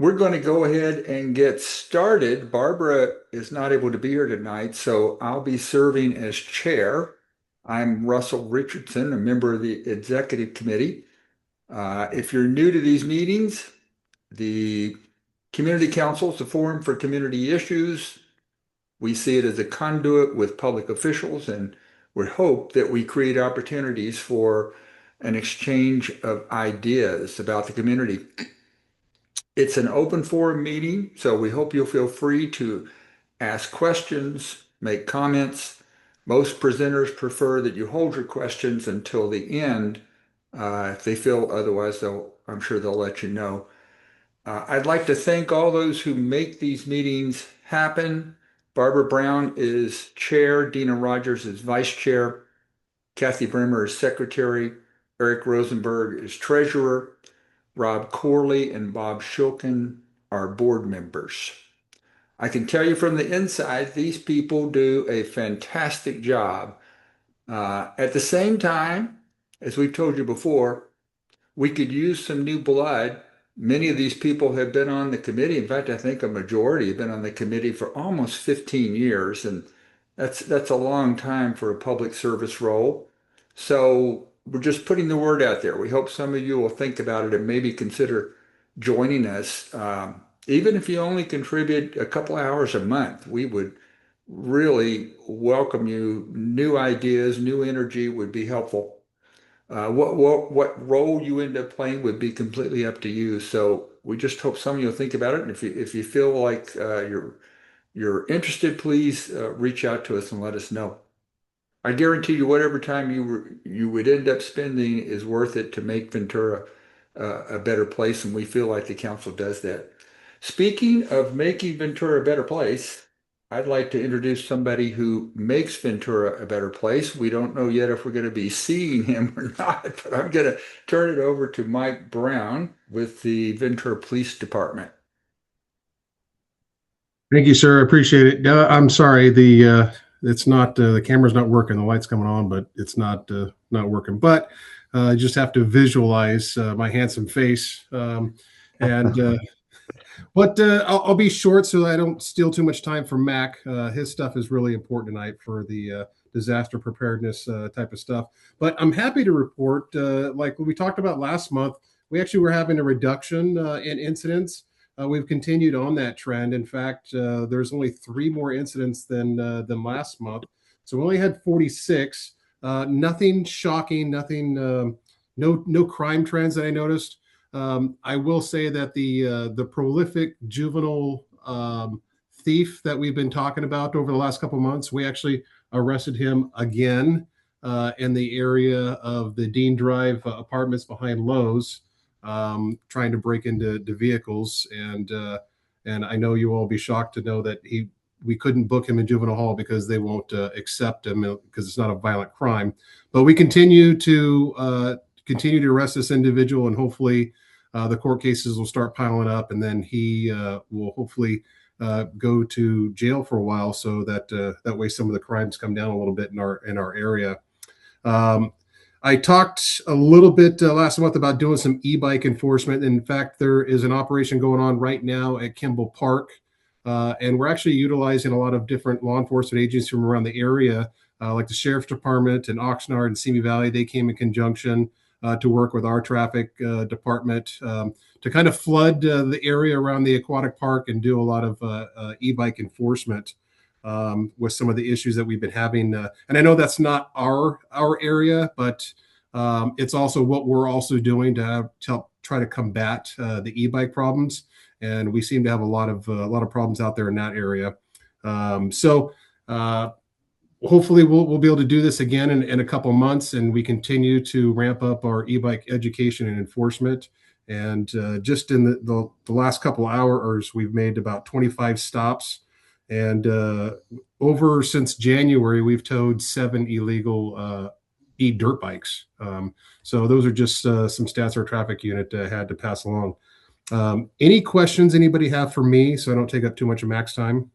We're going to go ahead and get started. Barbara is not able to be here tonight, so I'll be serving as chair. I'm Russell Richardson, a member of the executive committee. If you're new to these meetings, the Community Council is a forum for community issues. We see it as a conduit with public officials, and we hope that we create opportunities for an exchange of ideas about the community. It's an open forum meeting, so we hope you'll feel free to ask questions, make comments. Most presenters prefer that you hold your questions until the end. If they feel otherwise, I'm sure they'll let you know. I'd like to thank all those who make these meetings happen. Barbara Brown is chair, Dina Rogers is vice chair, Kathy Bremer is secretary, Eric Rosenberg is treasurer, Rob Corley and Bob Shulkin are board members. I can tell you from the inside, these people do a fantastic job. At the same time, as we've told you before, we could use some new blood. Many of these people have been on the committee. In fact, I think a majority have been on the committee for almost 15 years, and that's a long time for a public service role. So we're just putting the word out there. We hope some of you will think about it and maybe consider joining us. Even if you only contribute a couple hours a month, we would really welcome you. New ideas, new energy would be helpful. What role you end up playing would be completely up to you. So we just hope some of you will think about it. And if you feel like you're interested, please reach out to us and let us know. I guarantee you, whatever time you would end up spending is worth it to make Ventura a better place, and we feel like the council does that. Speaking of making Ventura a better place, I'd like to introduce somebody who makes Ventura a better place. We don't know yet if we're going to be seeing him or not, but I'm going to turn it over to Mike Brown with the Ventura Police Department. Thank you, sir. I appreciate it. I'm sorry, it's not the camera's not working. The light's coming on, but it's not working. But I just have to visualize my handsome face. But I'll be short so that I don't steal too much time from Mack. His stuff is really important tonight for the disaster preparedness type of stuff. But I'm happy to report, like we talked about last month, we actually were having a reduction in incidents. We've continued on that trend. In fact, there's only 3 more incidents than last month. So we only had 46. Nothing shocking, nothing, no crime trends that I noticed. I will say that the prolific juvenile thief that we've been talking about over the last couple of months, we actually arrested him again in the area of the Dean Drive apartments behind Lowe's. Trying to break into vehicles, and I know you all will be shocked to know that we couldn't book him in juvenile hall because they won't accept him because it's not a violent crime. But we continue to arrest this individual, and hopefully the court cases will start piling up, and then he will hopefully go to jail for a while, so that that way some of the crimes come down a little bit in our area. I talked a little bit last month about doing some e-bike enforcement. In fact, there is an operation going on right now at Kimball Park, and we're actually utilizing a lot of different law enforcement agencies from around the area, like the Sheriff's Department and Oxnard and Simi Valley. They came in conjunction to work with our traffic department to kind of flood the area around the aquatic park and do a lot of e-bike enforcement. With some of the issues that we've been having. And I know that's not our area, but it's also what we're also doing to help try to combat the e-bike problems. And we seem to have a lot of problems out there in that area. So hopefully we'll be able to do this again in a couple months, and we continue to ramp up our e-bike education and enforcement. And just in the last couple hours, we've made about 25 stops. And over since January, we've towed 7 illegal e-dirt bikes. So those are just some stats our traffic unit had to pass along. Any questions anybody have for me, so I don't take up too much of Mack's time?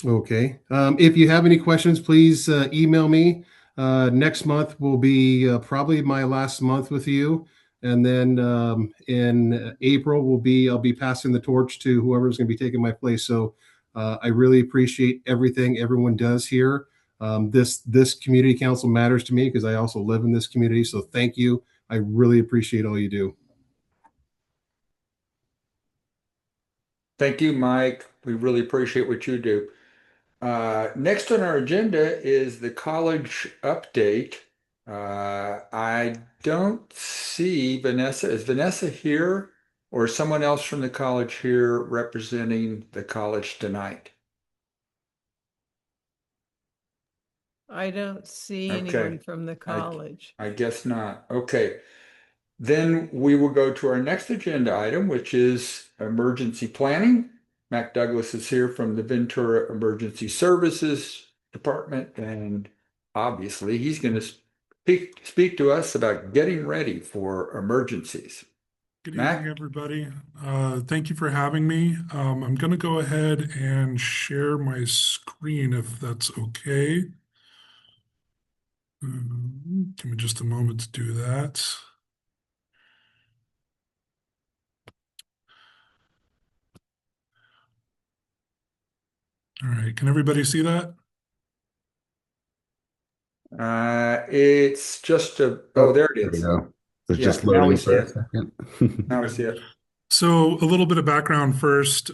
Okay. If you have any questions, please email me. Next month will be probably my last month with you. And then in April I'll be passing the torch to whoever's going to be taking my place. So I really appreciate everything everyone does here. This community council matters to me because I also live in this community. So thank you. I really appreciate all you do. Thank you, Mike. We really appreciate what you do. Next on our agenda is the college update. I don't see Vanessa. Is Vanessa here or someone else from the college here representing the college tonight? I don't see Okay. anyone from the college. I guess not. Okay. Then we will go to our next agenda item, which is emergency planning. Mac Douglas is here from the Ventura Emergency Services Department, and obviously he's going to speak to us about getting ready for emergencies. Good Mac? evening, everybody. Thank you for having me. I'm going to go ahead and share my screen if that's okay. Give me just a moment to do that. All right, can everybody see that? It's just oh, there it is. There we go. It's Yeah, just now we loading see for a it. second. Now we see it. So a little bit of background first.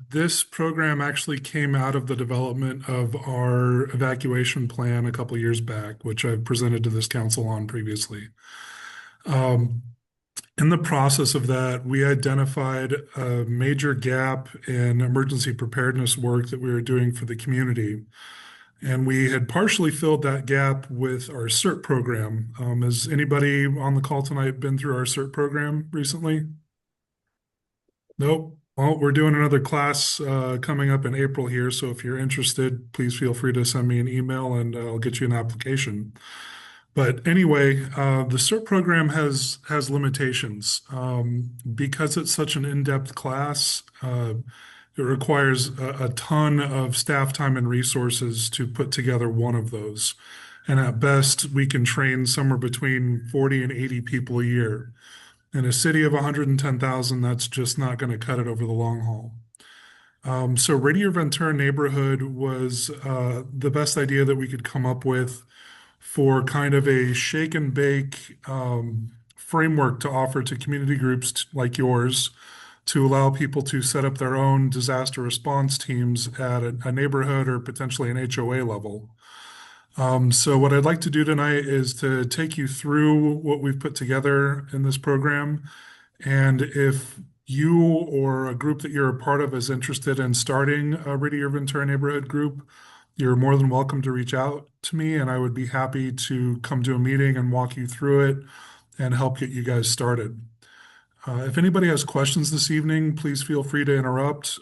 This program actually came out of the development of our evacuation plan a couple years back, which I've presented to this council on previously. In the process of that, we identified a major gap in emergency preparedness work that we were doing for the community. And we had partially filled that gap with our CERT program. Has anybody on the call tonight been through our CERT program recently? Nope. Well, we're doing another class coming up in April here. So if you're interested, please feel free to send me an email and I'll get you an application. But anyway, the CERT program has limitations. Because it's such an in-depth class, it requires a ton of staff time and resources to put together one of those. And at best, we can train somewhere between 40 and 80 people a year. In a city of 110,000, that's just not going to cut it over the long haul. So Radio Ventura Neighborhood was the best idea that we could come up with for kind of a shake and bake framework to offer to community groups like yours to allow people to set up their own disaster response teams at a neighborhood or potentially an HOA level. So what I'd like to do tonight is to take you through what we've put together in this program. And if you or a group that you're a part of is interested in starting a Radio Ventura Neighborhood group, you're more than welcome to reach out to me, and I would be happy to come to a meeting and walk you through it and help get you guys started. If anybody has questions this evening, please feel free to interrupt.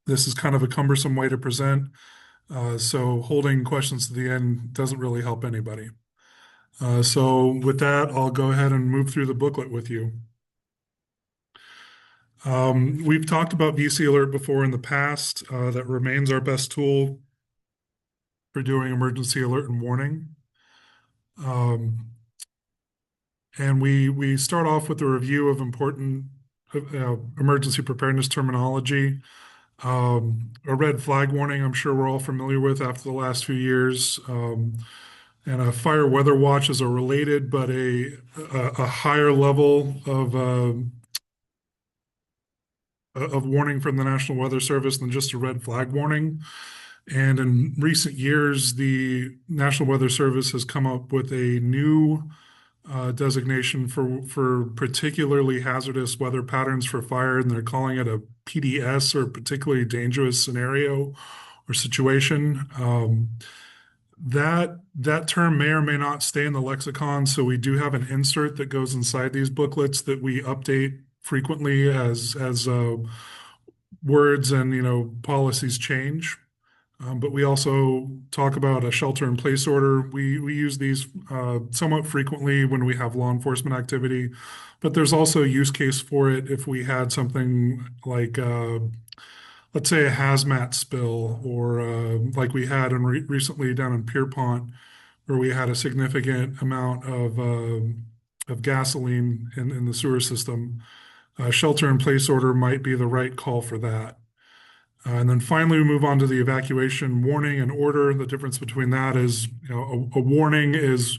This is kind of a cumbersome way to present, so holding questions to the end doesn't really help anybody. So with that, I'll go ahead and move through the booklet with you. We've talked about VC Alert before in the past. That remains our best tool for doing emergency alert and warning. And we start off with a review of important emergency preparedness terminology. A red flag warning, I'm sure we're all familiar with after the last few years. And a fire weather watch is a related but a higher level of warning from the National Weather Service than just a red flag warning. And in recent years, the National Weather Service has come up with a new designation for particularly hazardous weather patterns for fire, and they're calling it a PDS, or particularly dangerous scenario or situation. That term may or may not stay in the lexicon, so we do have an insert that goes inside these booklets that we update frequently as words and policies change. But we also talk about a shelter-in-place order. We use these somewhat frequently when we have law enforcement activity, but there's also a use case for it if we had something like let's say a hazmat spill, or like we had recently down in Pierpont, where we had a significant amount of gasoline in the sewer system. Shelter in place order might be the right call for that. And then finally, we move on to the evacuation warning and order. The difference between that is, a warning is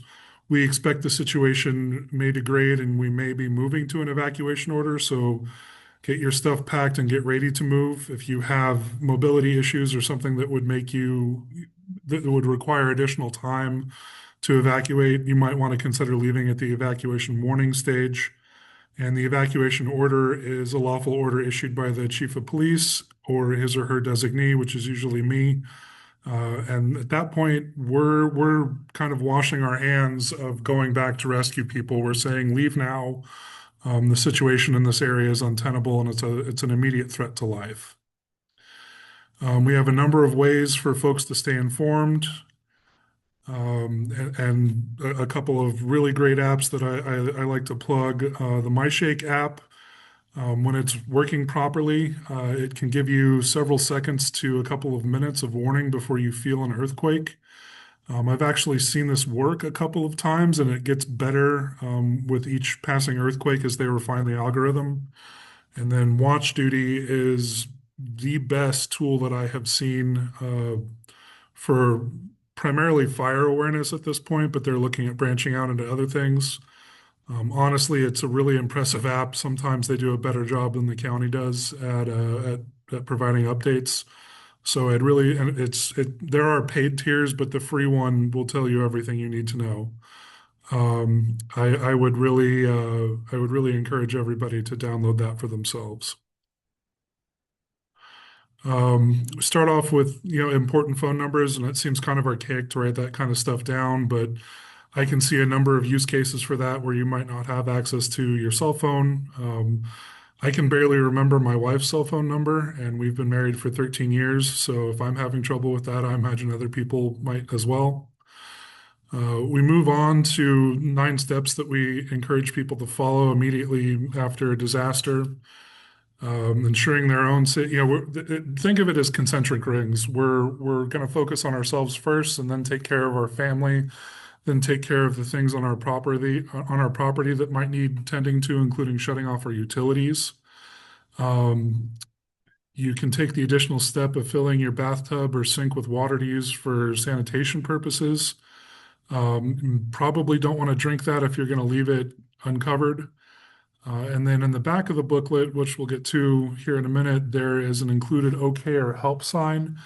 we expect the situation may degrade and we may be moving to an evacuation order. So get your stuff packed and get ready to move. If you have mobility issues or something that would require additional time to evacuate, you might want to consider leaving at the evacuation warning stage. And the evacuation order is a lawful order issued by the chief of police or his or her designee, which is usually me. And at that point, we're kind of washing our hands of going back to rescue people. We're saying, leave now. The situation in this area is untenable, and it's an immediate threat to life. We have a number of ways for folks to stay informed. And a couple of really great apps that I like to plug. The MyShake app, when it's working properly, it can give you several seconds to a couple of minutes of warning before you feel an earthquake. I've actually seen this work a couple of times, and it gets better with each passing earthquake as they refine the algorithm. And then Watch Duty is the best tool that I have seen for primarily fire awareness at this point, but they're looking at branching out into other things. Honestly, it's a really impressive app. Sometimes they do a better job than the county does at providing updates. So there are paid tiers, but the free one will tell you everything you need to know. I would really encourage everybody to download that for themselves. Start off with, important phone numbers, and it seems kind of archaic to write that kind of stuff down, but I can see a number of use cases for that where you might not have access to your cell phone. I can barely remember my wife's cell phone number, and we've been married for 13 years. So if I'm having trouble with that, I imagine other people might as well. We move on to 9 steps that we encourage people to follow immediately after a disaster. Ensuring their own, think of it as concentric rings. We're going to focus on ourselves first, and then take care of our family, then take care of the things on our property that might need tending to, including shutting off our utilities. You can take the additional step of filling your bathtub or sink with water to use for sanitation purposes. Probably don't want to drink that if you're going to leave it uncovered. And then in the back of the booklet, which we'll get to here in a minute, there is an included OK or help sign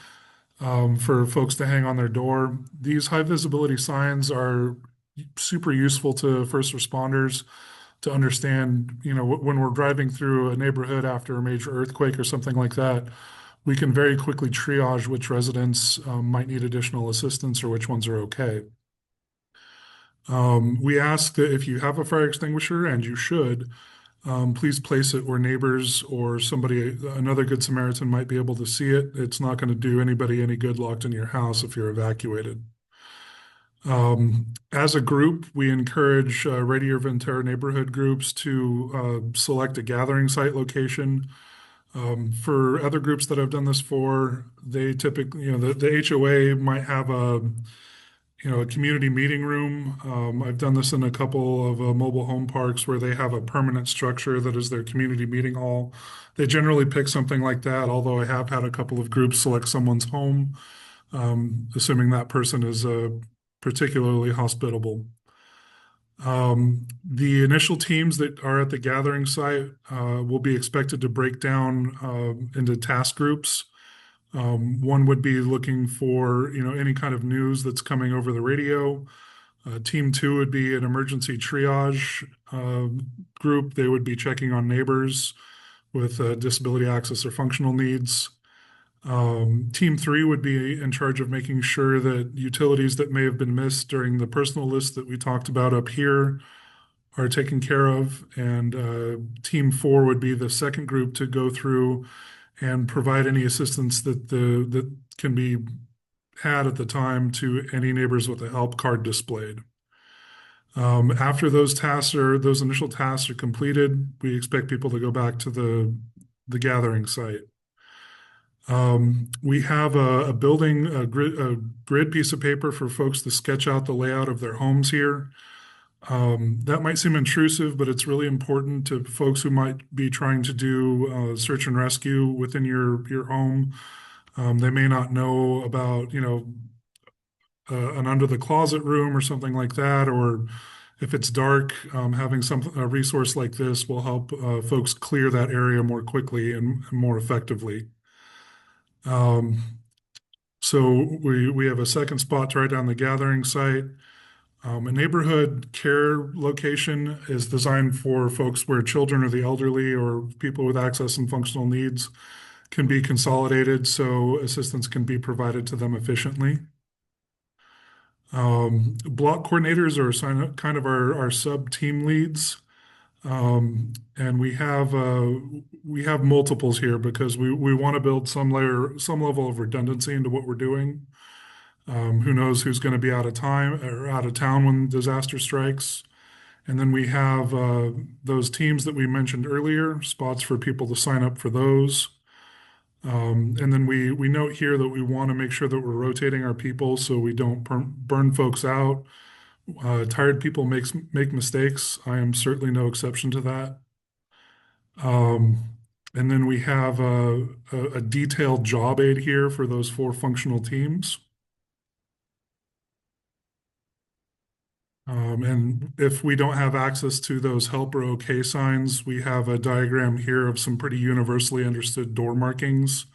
for folks to hang on their door. These high visibility signs are super useful to first responders to understand, when we're driving through a neighborhood after a major earthquake or something like that, we can very quickly triage which residents might need additional assistance or which ones are okay. We ask that if you have a fire extinguisher, and you should, please place it where neighbors or another Good Samaritan might be able to see it. It's not going to do anybody any good locked in your house if you're evacuated. As a group, we encourage Radio Ventura neighborhood groups to select a gathering site location. For other groups that I've done this for, they typically, the HOA might have a community meeting room. I've done this in a couple of mobile home parks where they have a permanent structure that is their community meeting hall. They generally pick something like that, although I have had a couple of groups select someone's home, assuming that person is particularly hospitable. The initial teams that are at the gathering site will be expected to break down into task groups. One would be looking for, any kind of news that's coming over the radio. Team 2 would be an emergency triage group. They would be checking on neighbors with disability access or functional needs. Team 3 would be in charge of making sure that utilities that may have been missed during the personal list that we talked about up here are taken care of. And Team 4 would be the second group to go through and provide any assistance that can be had at the time to any neighbors with a help card displayed. After those initial tasks are completed, we expect people to go back to the gathering site. We have a building, a grid piece of paper for folks to sketch out the layout of their homes here. That might seem intrusive, but it's really important to folks who might be trying to do search and rescue within your home. They may not know about, an under the closet room or something like that, or if it's dark, having a resource like this will help folks clear that area more quickly and more effectively. Um, so we have a second spot to write down the gathering site. A neighborhood care location is designed for folks where children or the elderly or people with access and functional needs can be consolidated so assistance can be provided to them efficiently. Block coordinators are kind of our sub team leads. And we have multiples here because we want to build some level of redundancy into what we're doing. Who knows who's going to be out of time or out of town when disaster strikes. And then we have those teams that we mentioned earlier, spots for people to sign up for those. And then we note here that we want to make sure that we're rotating our people so we don't burn folks out. Tired people make mistakes. I am certainly no exception to that. And then we have a detailed job aid here for those 4 functional teams. And if we don't have access to those help or okay signs, we have a diagram here of some pretty universally understood door markings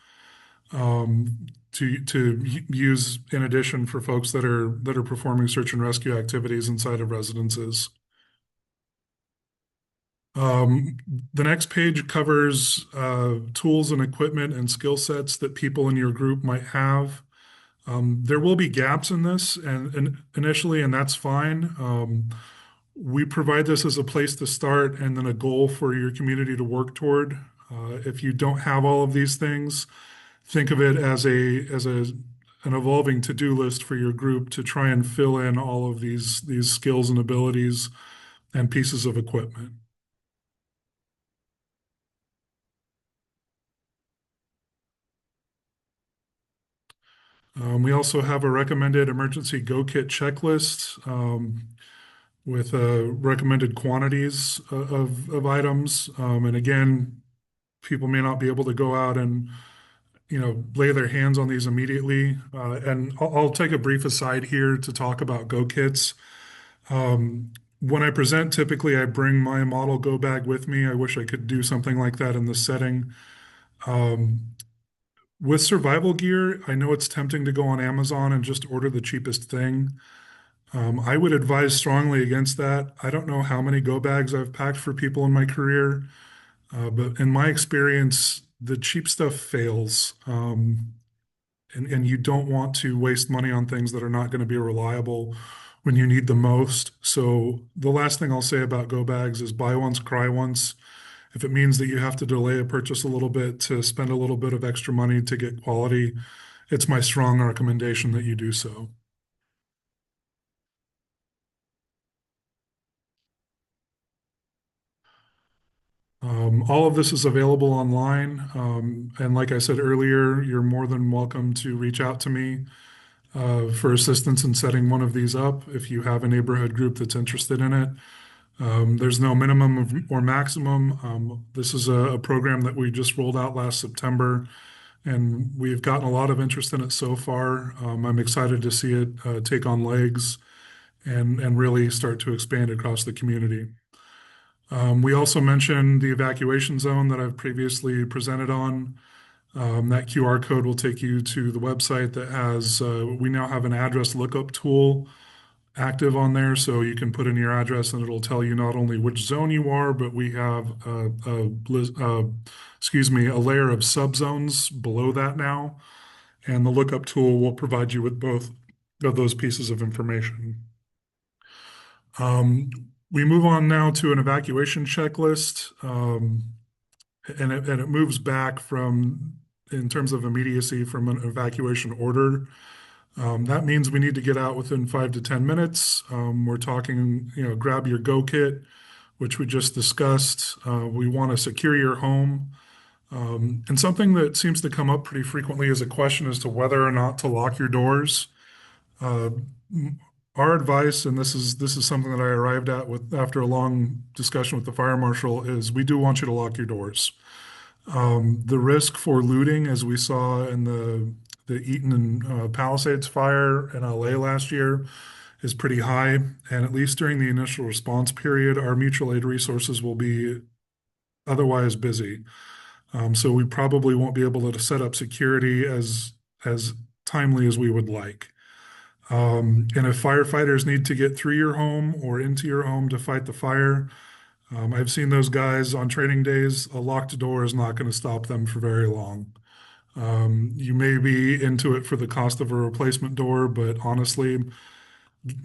to use in addition for folks that are performing search and rescue activities inside of residences. The next page covers tools and equipment and skill sets that people in your group might have. There will be gaps in this and initially, and that's fine. We provide this as a place to start and then a goal for your community to work toward. If you don't have all of these things, think of it as an evolving to-do list for your group to try and fill in all of these skills and abilities and pieces of equipment. We also have a recommended emergency go kit checklist with recommended quantities of items. And again, people may not be able to go out and lay their hands on these immediately. And I'll take a brief aside here to talk about go kits. When I present, typically I bring my model go bag with me. I wish I could do something like that in this setting. With survival gear, I know it's tempting to go on Amazon and just order the cheapest thing. I would advise strongly against that. I don't know how many go bags I've packed for people in my career, but in my experience, the cheap stuff fails. And you don't want to waste money on things that are not going to be reliable when you need the most. So the last thing I'll say about go bags is buy once, cry once. If it means that you have to delay a purchase a little bit to spend a little bit of extra money to get quality, it's my strong recommendation that you do so. All of this is available online. And like I said earlier, you're more than welcome to reach out to me for assistance in setting one of these up if you have a neighborhood group that's interested in it. There's no minimum or maximum. This is a program that we just rolled out last September, and we've gotten a lot of interest in it so far. I'm excited to see it take on legs and really start to expand across the community. We also mentioned the evacuation zone that I've previously presented on. That QR code will take you to the website that has, we now have an address lookup tool active on there. So you can put in your address and it'll tell you not only which zone you are, but we have a layer of subzones below that now. And the lookup tool will provide you with both of those pieces of information. We move on now to an evacuation checklist, and it moves back from, in terms of immediacy, from an evacuation order. That means we need to get out within 5 to 10 minutes. We're talking, grab your go kit, which we just discussed. We want to secure your home. And something that seems to come up pretty frequently is a question as to whether or not to lock your doors. Uh, our advice, and this is something that I arrived at with after a long discussion with the fire marshal, is we do want you to lock your doors. The risk for looting, as we saw in the Eaton and Palisades fire in LA last year, is pretty high. And at least during the initial response period, our mutual aid resources will be otherwise busy. So we probably won't be able to set up security as timely as we would like. And if firefighters need to get through your home or into your home to fight the fire, I've seen those guys on training days. A locked door is not going to stop them for very long. You may be into it for the cost of a replacement door, but honestly,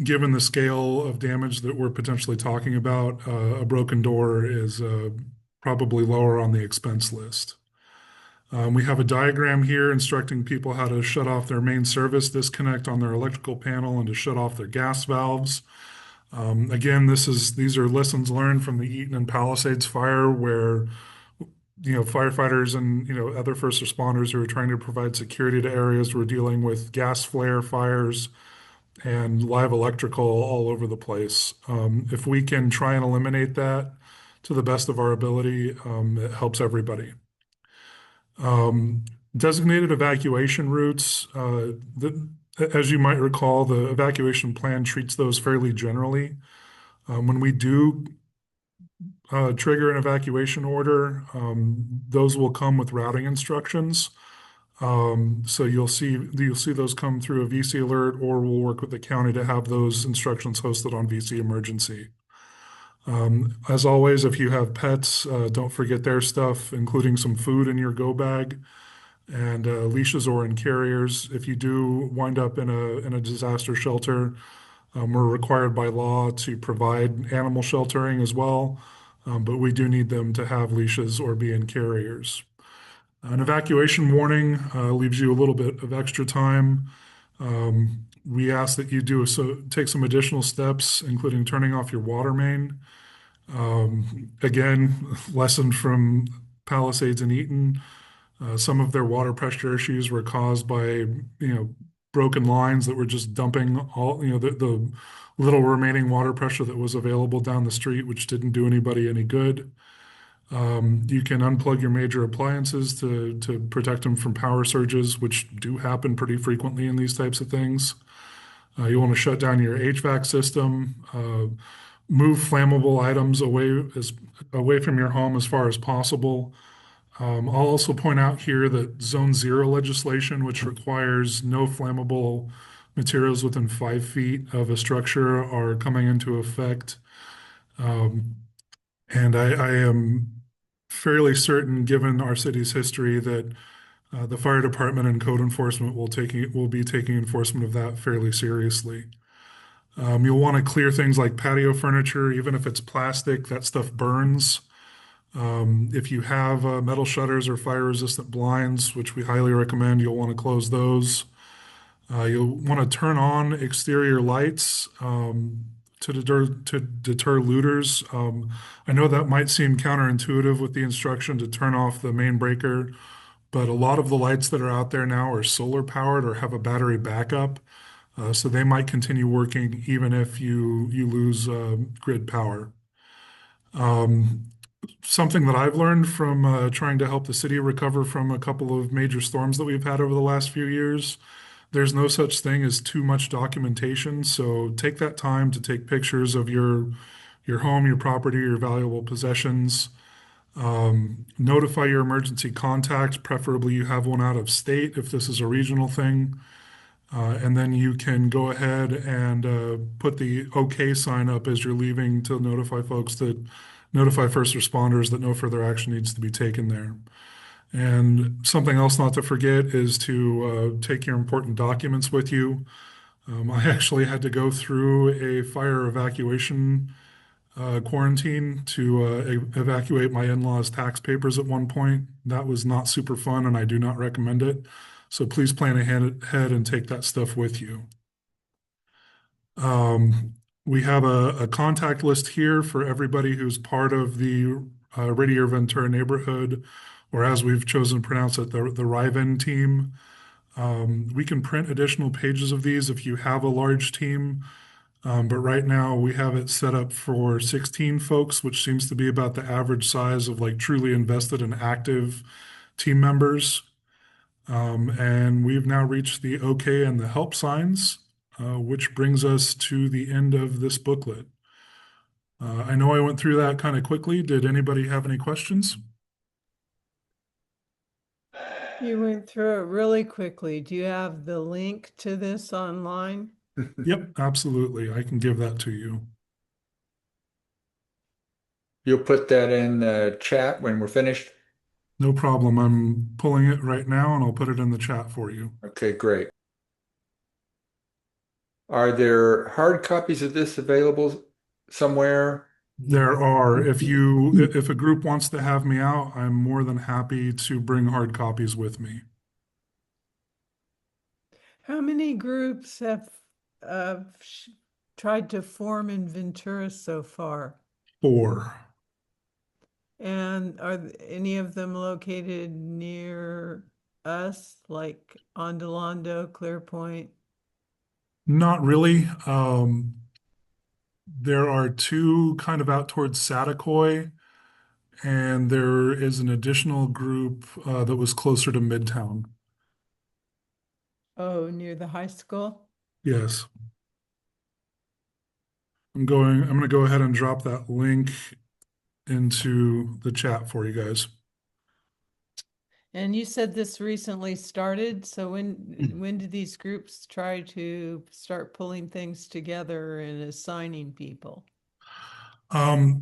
given the scale of damage that we're potentially talking about, a broken door is probably lower on the expense list. We have a diagram here instructing people how to shut off their main service disconnect on their electrical panel and to shut off their gas valves. Again, these are lessons learned from the Eaton and Palisades fire, where firefighters and other first responders who are trying to provide security to areas were dealing with gas flare fires and live electrical all over the place. If we can try and eliminate that to the best of our ability, it helps everybody. Designated evacuation routes, as you might recall, the evacuation plan treats those fairly generally. When we do trigger an evacuation order, those will come with routing instructions. So you'll see those come through a VC alert, or we'll work with the county to have those instructions hosted on VC emergency. As always, if you have pets, don't forget their stuff, including some food in your go bag and leashes or in carriers. If you do wind up in a disaster shelter, we're required by law to provide animal sheltering as well, but we do need them to have leashes or be in carriers. An evacuation warning leaves you a little bit of extra time. We ask that you take some additional steps, including turning off your water main. Again, lesson from Palisades and Eaton. Some of their water pressure issues were caused by, broken lines that were just dumping all, the little remaining water pressure that was available down the street, which didn't do anybody any good. You can unplug your major appliances to protect them from power surges, which do happen pretty frequently in these types of things. You want to shut down your HVAC system, move flammable items away from your home as far as possible. I'll also point out here that Zone 0 legislation, which requires no flammable materials within 5 feet of a structure, are coming into effect. And I am fairly certain, given our city's history, that the fire department and code enforcement will be taking enforcement of that fairly seriously. You'll want to clear things like patio furniture, even if it's plastic, that stuff burns. If you have metal shutters or fire-resistant blinds, which we highly recommend, you'll want to close those. You'll want to turn on exterior lights to deter looters. I know that might seem counterintuitive with the instruction to turn off the main breaker, but a lot of the lights that are out there now are solar powered or have a battery backup. So they might continue working even if you lose grid power. Something that I've learned from trying to help the city recover from a couple of major storms that we've had over the last few years, there's no such thing as too much documentation. So take that time to take pictures of your home, your property, your valuable possessions. Notify your emergency contact, preferably you have one out of state if this is a regional thing. And then you can go ahead and put the OK sign up as you're leaving to notify first responders that no further action needs to be taken there. And something else not to forget is to take your important documents with you. I actually had to go through a fire evacuation quarantine to evacuate my in-laws' tax papers at one point. That was not super fun, and I do not recommend it. So please plan ahead and take that stuff with you. We have a contact list here for everybody who's part of the Ventura neighborhood or as we've chosen to pronounce it, the Riven team. We can print additional pages of these if you have a large team. But right now we have it set up for 16 folks, which seems to be about the average size of like truly invested and active team members. And we've now reached the OK and the help signs, which brings us to the end of this booklet. I know I went through that kind of quickly. Did anybody have any questions? You went through it really quickly. Do you have the link to this online? Yep, absolutely. I can give that to you. You'll put that in the chat when we're finished? No problem. I'm pulling it right now and I'll put it in the chat for you. Okay, great. Are there hard copies of this available somewhere? There are. If a group wants to have me out, I'm more than happy to bring hard copies with me. How many groups have tried to form in Ventura so far? 4. And are any of them located near us, like Ondulando, Clear Point? Not really. There are 2 kind of out towards Satakoy, and there is an additional group that was closer to Midtown. Oh, near the high school? Yes. I'm going to go ahead and drop that link into the chat for you guys. And you said this recently started, so when did these groups try to start pulling things together and assigning people?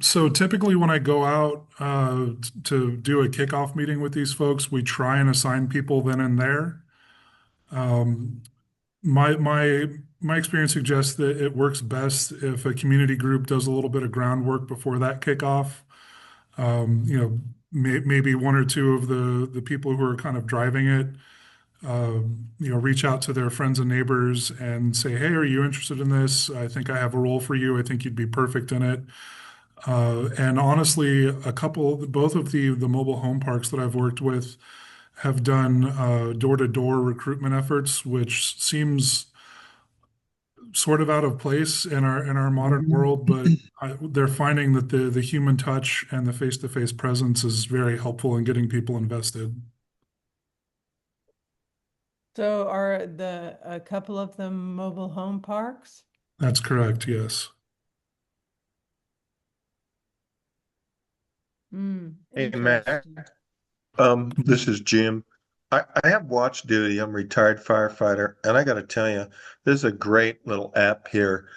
So typically when I go out to do a kickoff meeting with these folks, we try and assign people then and there. My experience suggests that it works best if a community group does a little bit of groundwork before that kickoff. Maybe 1 or 2 of the people who are kind of driving it, reach out to their friends and neighbors and say, hey, are you interested in this? I think I have a role for you. I think you'd be perfect in it. And honestly, both of the mobile home parks that I've worked with have done door-to-door recruitment efforts, which seems sort of out of place in our modern world, but they're finding that the human touch and the face-to-face presence is very helpful in getting people invested. So are a couple of them mobile home parks? That's correct, yes. Hey, Matt. Interesting. This is Jim. I have watch duty. I'm a retired firefighter, and I got to tell you, this is a great little app here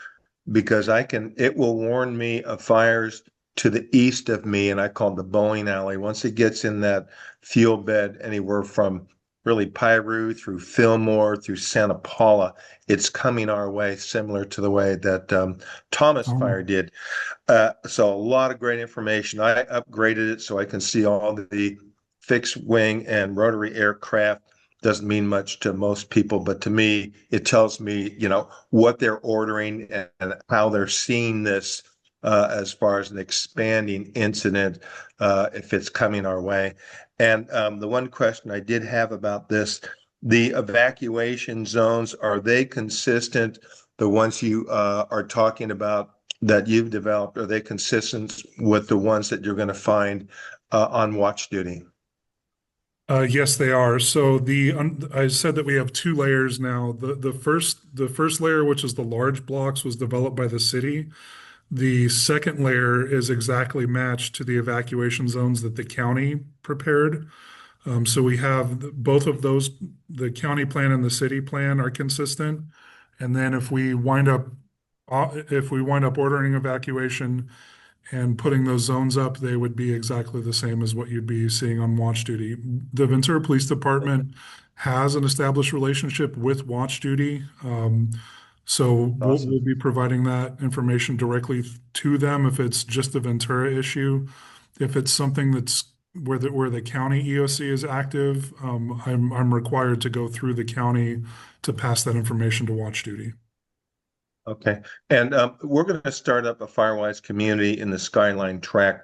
because it will warn me of fires to the east of me, and I call it the bowling alley. Once it gets in that fuel bed, anywhere from really Piru through Fillmore through Santa Paula, it's coming our way, similar to the way that Thomas Fire did. So a lot of great information. I upgraded it so I can see all the fixed wing and rotary aircraft. Doesn't mean much to most people, but to me, it tells me, what they're ordering and how they're seeing this as far as an expanding incident, if it's coming our way. And the one question I did have about this, the evacuation zones, are they consistent? The ones you are talking about that you've developed, are they consistent with the ones that you're going to find on watch duty? Yes, they are. So I said that we have 2 layers now. The first layer, which is the large blocks, was developed by the city. The second layer is exactly matched to the evacuation zones that the county prepared. So we have both of those, the county plan and the city plan are consistent. And then if we wind up ordering evacuation and putting those zones up, they would be exactly the same as what you'd be seeing on watch duty. The Ventura Police Department has an established relationship with watch duty. So Awesome. we'll be providing that information directly to them if it's just a Ventura issue. If it's something that's where the county EOC is active, I'm required to go through the county to pass that information to watch duty. Okay. And we're going to start up a Firewise community in the Skyline track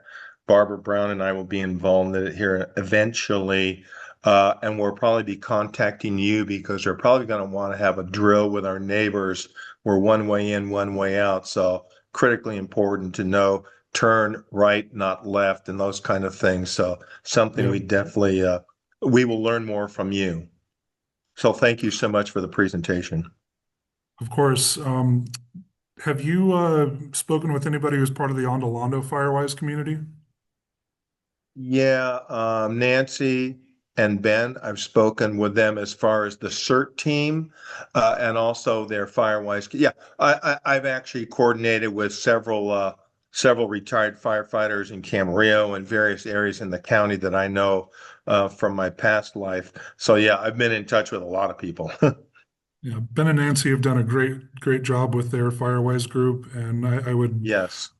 Barbara Brown and I will be involved in it here eventually. And we'll probably be contacting you because they're probably going to want to have a drill with our neighbors. We're one way in, one way out. So critically important to know turn right, not left, and those kind of things. So something Yeah. we definitely we will learn more from you. So thank you so much for the presentation. Of course. Have you spoken with anybody who's part of the Ondolando Firewise community? Yeah, Nancy and Ben, I've spoken with them as far as the CERT team and also their Firewise. Yeah, I've actually coordinated with several retired firefighters in Camarillo and various areas in the county that I know from my past life. So yeah, I've been in touch with a lot of people. Yeah, Ben and Nancy have done a great job with their Firewise group, and I would. Yes.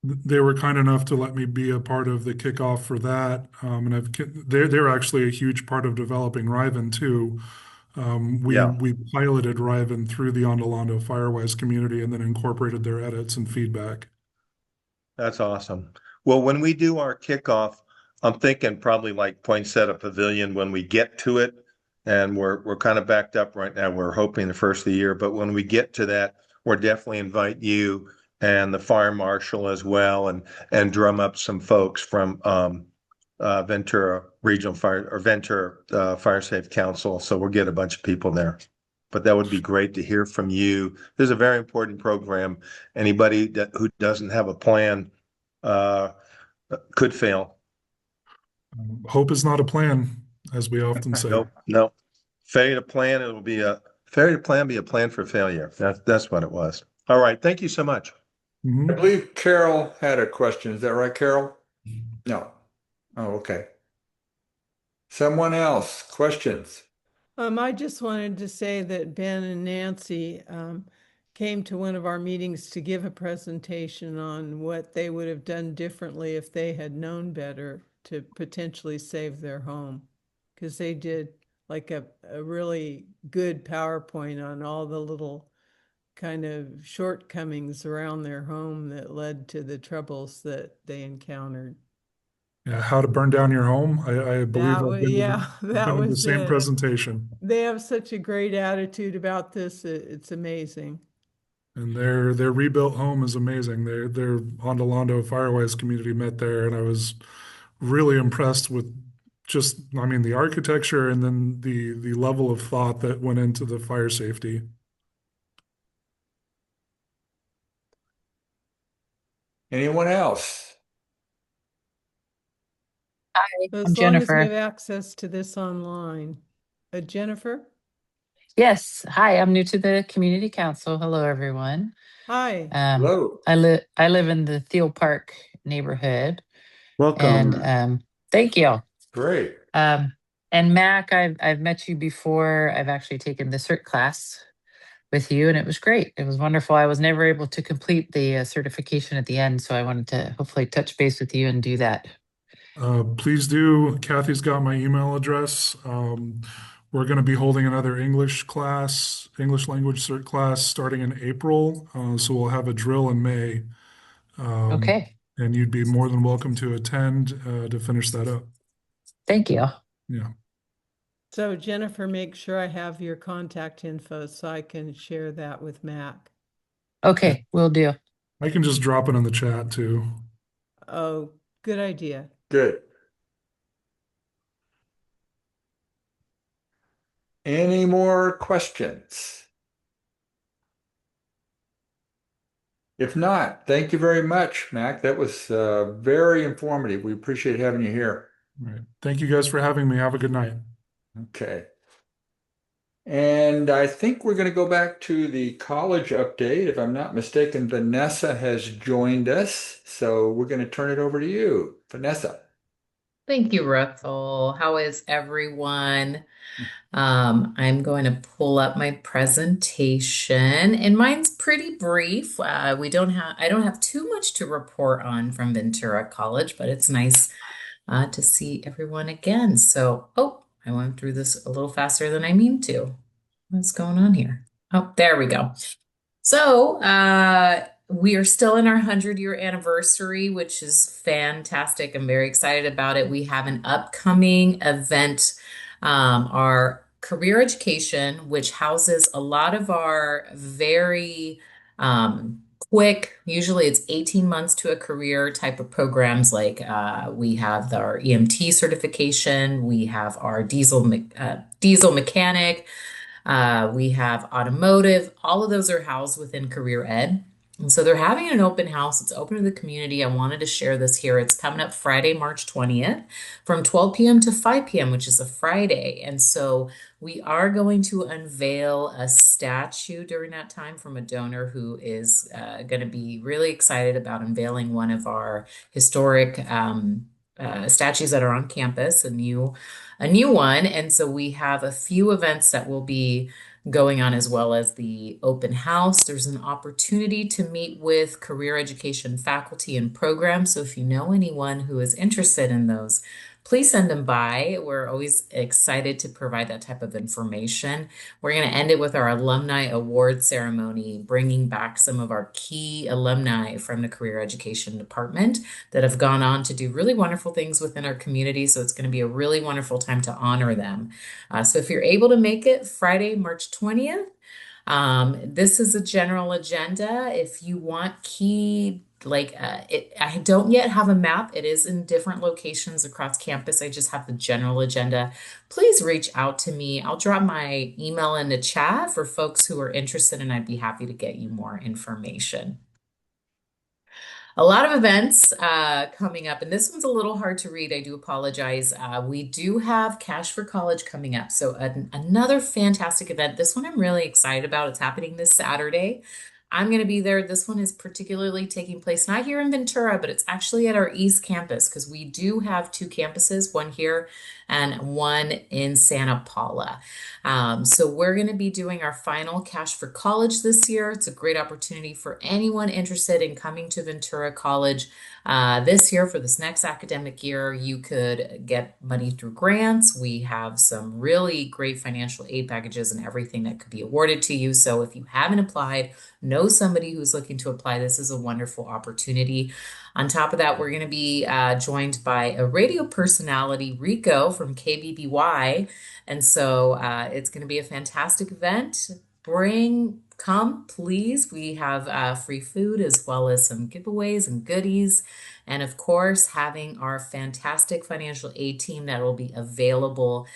They were kind enough to let me be a part of the kickoff for that, and they're actually a huge part of developing Riven too. Yeah. We piloted Riven through the Ondolando Firewise community and then incorporated their edits and feedback. That's awesome. Well, when we do our kickoff, I'm thinking probably like Poinsettia Pavilion when we get to it. And we're kind of backed up right now. We're hoping the first of the year, but when we get to that, we'll definitely invite you and the fire marshal as well and drum up some folks from Ventura Regional Fire or Ventura Fire Safe Council. So we'll get a bunch of people there. But that would be great to hear from you. This is a very important program. Anybody who doesn't have a plan uh, could fail. Hope is not a plan, as we often say. Nope, no. Failure to plan, it'll be a failure to plan be a plan for failure. That's what it was. All right. Thank you so much. I Mhm. believe Carol had a question. Is that right, Carol? No. Oh, okay. Someone else, questions? I just wanted to say that Ben and Nancy came to one of our meetings to give a presentation on what they would have done differently if they had known better to potentially save their home. Because they did like a really good PowerPoint on all the little kind of shortcomings around their home that led to the troubles that they encountered. Yeah, how to burn down your home. I believe That was, yeah, I've that been to the was same it. presentation. They have such a great attitude about this. It's amazing. And their rebuilt home is amazing. Their Ondolando Firewise community met there, and I was really impressed with just, I mean, the architecture and then the level of thought that went into the fire safety. Anyone else? Hi, I'm As long as we have Jennifer. access to this online. Jennifer? Yes, hi, I'm new to the community council. Hello, everyone. Hi. Hello. I live in the Thiel Park neighborhood, and Welcome. thank you. Great. And Mac, I've met you before. I've actually taken the CERT class with you, and it was great. It was wonderful. I was never able to complete the certification at the end, so I wanted to hopefully touch base with you and do that. Please do. Kathy's got my email address. We're going to be holding another English class, English language cert class starting in April. So we'll have a drill in May. Okay, And you'd be more than welcome to attend to finish that up. thank you. Yeah. So Jennifer, make sure I have your contact info so I can share that with Mac. Okay, will do. I can just drop it in the chat too. Oh, good idea. Good. Any more questions? If not, thank you very much, Mac. That was very informative. We appreciate having you here. All right. Thank you guys for having me. Have a good night. Okay. And I think we're going to go back to the college update. If I'm not mistaken, Vanessa has joined us. So we're going to turn it over to you, Vanessa. Thank you, Russell. How is everyone? I'm going to pull up my presentation, and mine's pretty brief. I don't have too much to report on from Ventura College, but it's nice to see everyone again. So, oh, I went through this a little faster than I mean to. What's going on here? Oh, there we go. So, we are still in our 100-year anniversary, which is fantastic. I'm very excited about it. We have an upcoming event, our career education, which houses a lot of our very quick, usually it's 18 months to a career type of programs. Like we have our EMT certification, we have our diesel mechanic. We have automotive. All of those are housed within career ed. And so they're having an open house. It's open to the community. I wanted to share this here. It's coming up Friday, March 20th from 12 p.m. to 5 p.m., which is a Friday. And so we are going to unveil a statue during that time from a donor who is going to be really excited about unveiling one of our historic statues that are on campus, a new one. And so we have a few events that will be going on as well as the open house. There's an opportunity to meet with career education faculty and programs. So if you know anyone who is interested in those, please send them by. We're always excited to provide that type of information. We're going to end it with our alumni award ceremony, bringing back some of our key alumni from the career education department that have gone on to do really wonderful things within our community. So it's going to be a really wonderful time to honor them. So if you're able to make it Friday, March 20th, this is a general agenda. If you want key, I don't yet have a map. It is in different locations across campus. I just have the general agenda. Please reach out to me. I'll drop my email in the chat for folks who are interested, and I'd be happy to get you more information. A lot of events coming up, and this one's a little hard to read. I do apologize. We do have Cash for College coming up. So another fantastic event. This one I'm really excited about. It's happening this Saturday. I'm going to be there. This one is particularly taking place not here in Ventura, but it's actually at our East Campus because we do have two campuses, one here and one in Santa Paula. So we're going to be doing our final Cash for College this year. It's a great opportunity for anyone interested in coming to Ventura College this year for this next academic year. You could get money through grants. We have some really great financial aid packages and everything that could be awarded to you. So if you haven't applied, know somebody who's looking to apply. This is a wonderful opportunity. On top of that, we're going to be joined by a radio personality, Rico from KBBY. And so it's going to be a fantastic event. Come, please. We have free food as well as some giveaways and goodies. And of course, having our fantastic financial aid team that will be available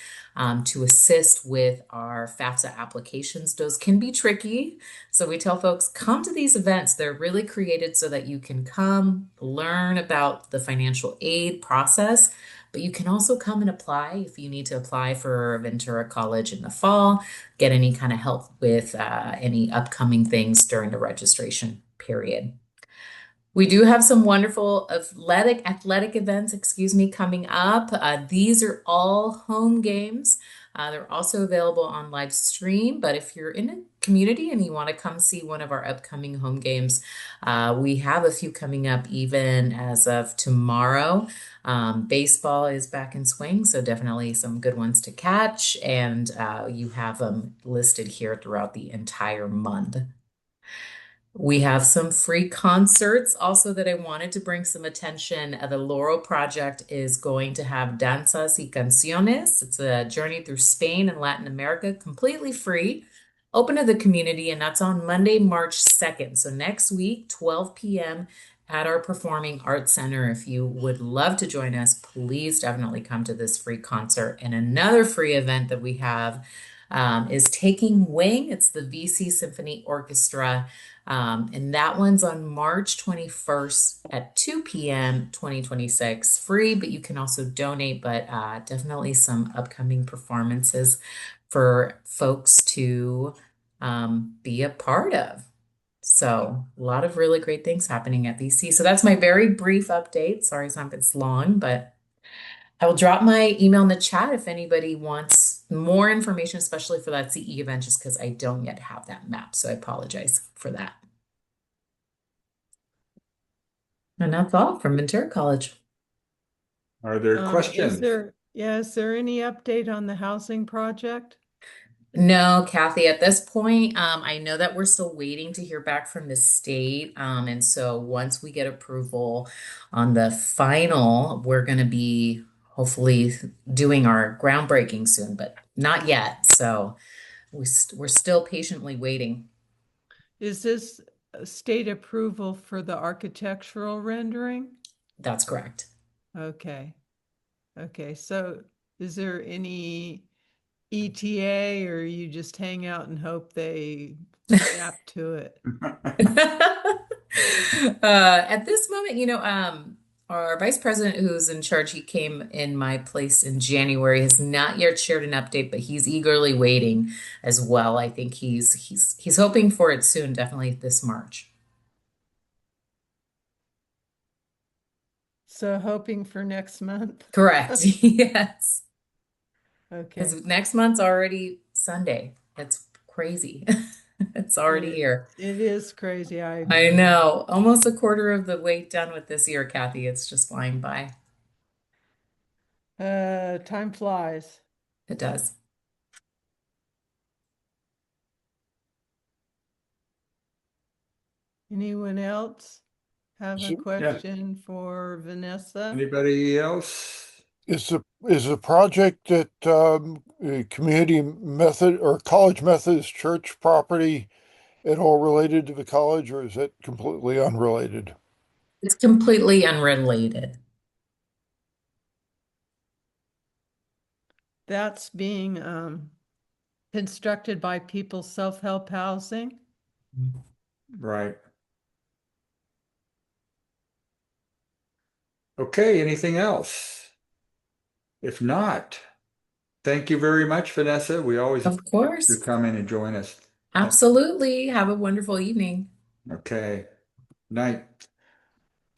to assist with our FAFSA applications. Those can be tricky. So we tell folks, come to these events. They're really created so that you can come learn about the financial aid process, but you can also come and apply if you need to apply for Ventura College in the fall, get any kind of help with any upcoming things during the registration period. We do have some wonderful athletic events, coming up. These are all home games. They're also available on live stream, but if you're in a community and you want to come see one of our upcoming home games, we have a few coming up even as of tomorrow. Baseball is back in swing, so definitely some good ones to catch, and you have them listed here throughout the entire month. We have some free concerts also that I wanted to bring some attention. The Laurel Project is going to have Danzas y Canciones. It's a journey through Spain and Latin America, completely free, open to the community, and that's on Monday, March 2nd. So next week, 12 p.m. at our Performing Arts Center. If you would love to join us, please definitely come to this free concert. And another free event that we have is Taking Wing. It's the VC Symphony Orchestra. And that one's on March 21st at 2 p.m. 2026. Free, but you can also donate, but definitely some upcoming performances for folks to be a part of. So a lot of really great things happening at VC. So that's my very brief update. Sorry it's long, but I will drop my email in the chat if anybody wants more information, especially for that CE event, just because I don't yet have that map. So I apologize for that. And that's all from Ventura College. Are there questions? Is there any update on the housing project? No, Kathy, at this point, I know that we're still waiting to hear back from the state. And so once we get approval on the final, we're going to be hopefully doing our groundbreaking soon, but not yet. So we're still patiently waiting. Is this state approval for the architectural rendering? That's correct. Okay. Okay, so is there any ETA, or you just hang out and hope they snap to it? At this moment, our vice president who's in charge, he came in my place in January, has not yet shared an update, but he's eagerly waiting as well. I think he's hoping for it soon, definitely this March. So hoping for next month? Correct. Yes. Okay. Because next month's already Sunday. That's crazy. It's already here. It is crazy. I know. Almost a quarter of the way done with this year, Kathy. It's just flying by. Time flies. It does. Anyone else have a Yeah. question for Vanessa? Anybody else? Is the project that community method or college Methodist church property at all related to the college, or is it completely unrelated? It's completely unrelated. That's being constructed by People's Self-Help Housing. Right. Okay, anything else? If not, thank you very much, Vanessa. We always Of appreciate you course. come in and join us. Absolutely. Have a wonderful evening. Okay, night.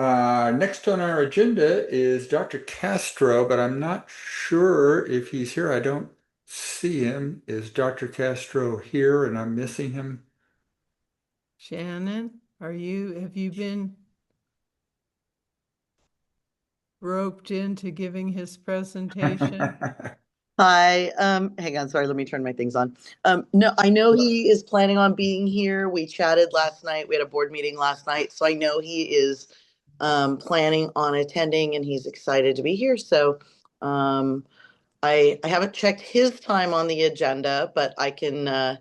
Next on our agenda is Dr. Castro, but I'm not sure if he's here. I don't see him. Is Dr. Castro here and I'm missing him? Shannon, have you been roped into giving his presentation? Hi, hang on, sorry, let me turn my things on. No, I know he is planning on being here. We chatted last night. We had a board meeting last night, so I know he is planning on attending and he's excited to be here. So I haven't checked his time on the agenda, but I can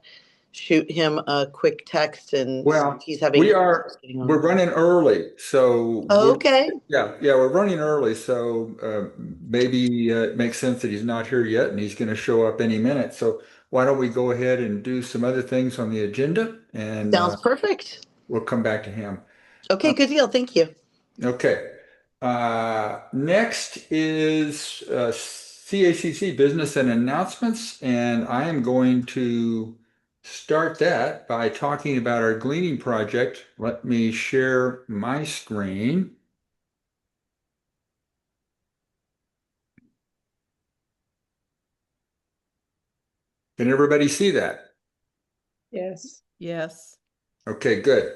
shoot him a quick text and Well, he's having. we're running early, so Okay, yeah, we're running early, so maybe it makes sense that he's not here yet and he's going to show up any minute. So why don't we go ahead and do some other things on the agenda and sounds perfect. we'll come back to him. Okay, good deal. Thank you. Okay. Next is CACC Business and Announcements, and I am going to start that by talking about our Gleaning project. Let me share my screen. Can everybody see that? Yes. Yes. Okay, good.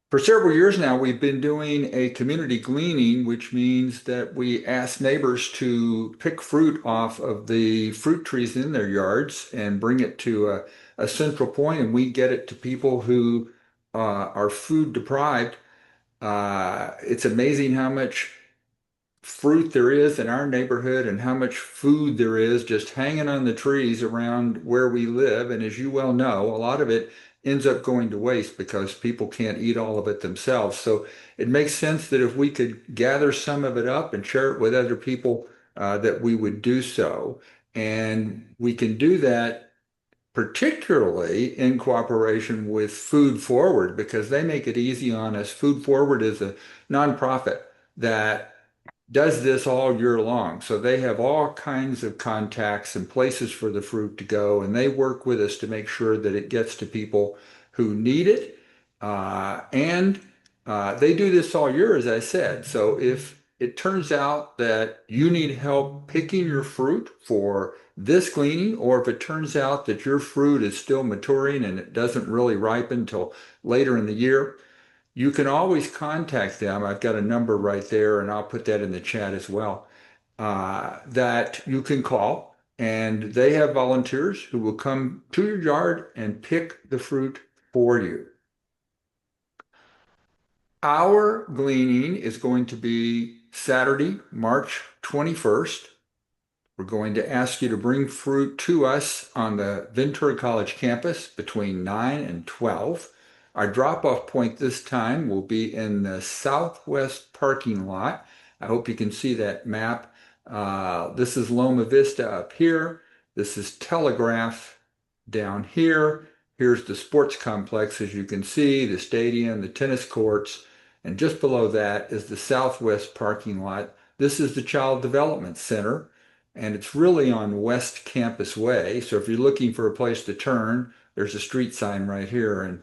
For several years now, we've been doing a community gleaning, which means that we ask neighbors to pick fruit off of the fruit trees in their yards and bring it to a central point, and we get it to people who are food deprived. It's amazing how much fruit there is in our neighborhood and how much food there is just hanging on the trees around where we live. And as you well know, a lot of it ends up going to waste because people can't eat all of it themselves. So it makes sense that if we could gather some of it up and share it with other people, that we would do so. And we can do that particularly in cooperation with Food Forward because they make it easy on us. Food Forward is a nonprofit that does this all year long. So they have all kinds of contacts and places for the fruit to go, and they work with us to make sure that it gets to people who need it. And they do this all year, as I said. So if it turns out that you need help picking your fruit for this gleaning, or if it turns out that your fruit is still maturing and it doesn't really ripen till later in the year, you can always contact them. I've got a number right there, and I'll put that in the chat as well, that you can call. and they have volunteers who will come to your yard and pick the fruit for you. Our gleaning is going to be Saturday, March 21st. We're going to ask you to bring fruit to us on the Ventura College campus between 9 and 12. Our drop-off point this time will be in the southwest parking lot. I hope you can see that map. This is Loma Vista up here. This is Telegraph down here. Here's the sports complex, as you can see, the stadium, the tennis courts, and just below that is the southwest parking lot. This is the Child Development Center, and it's really on West Campus Way. So if you're looking for a place to turn, there's a street sign right here, and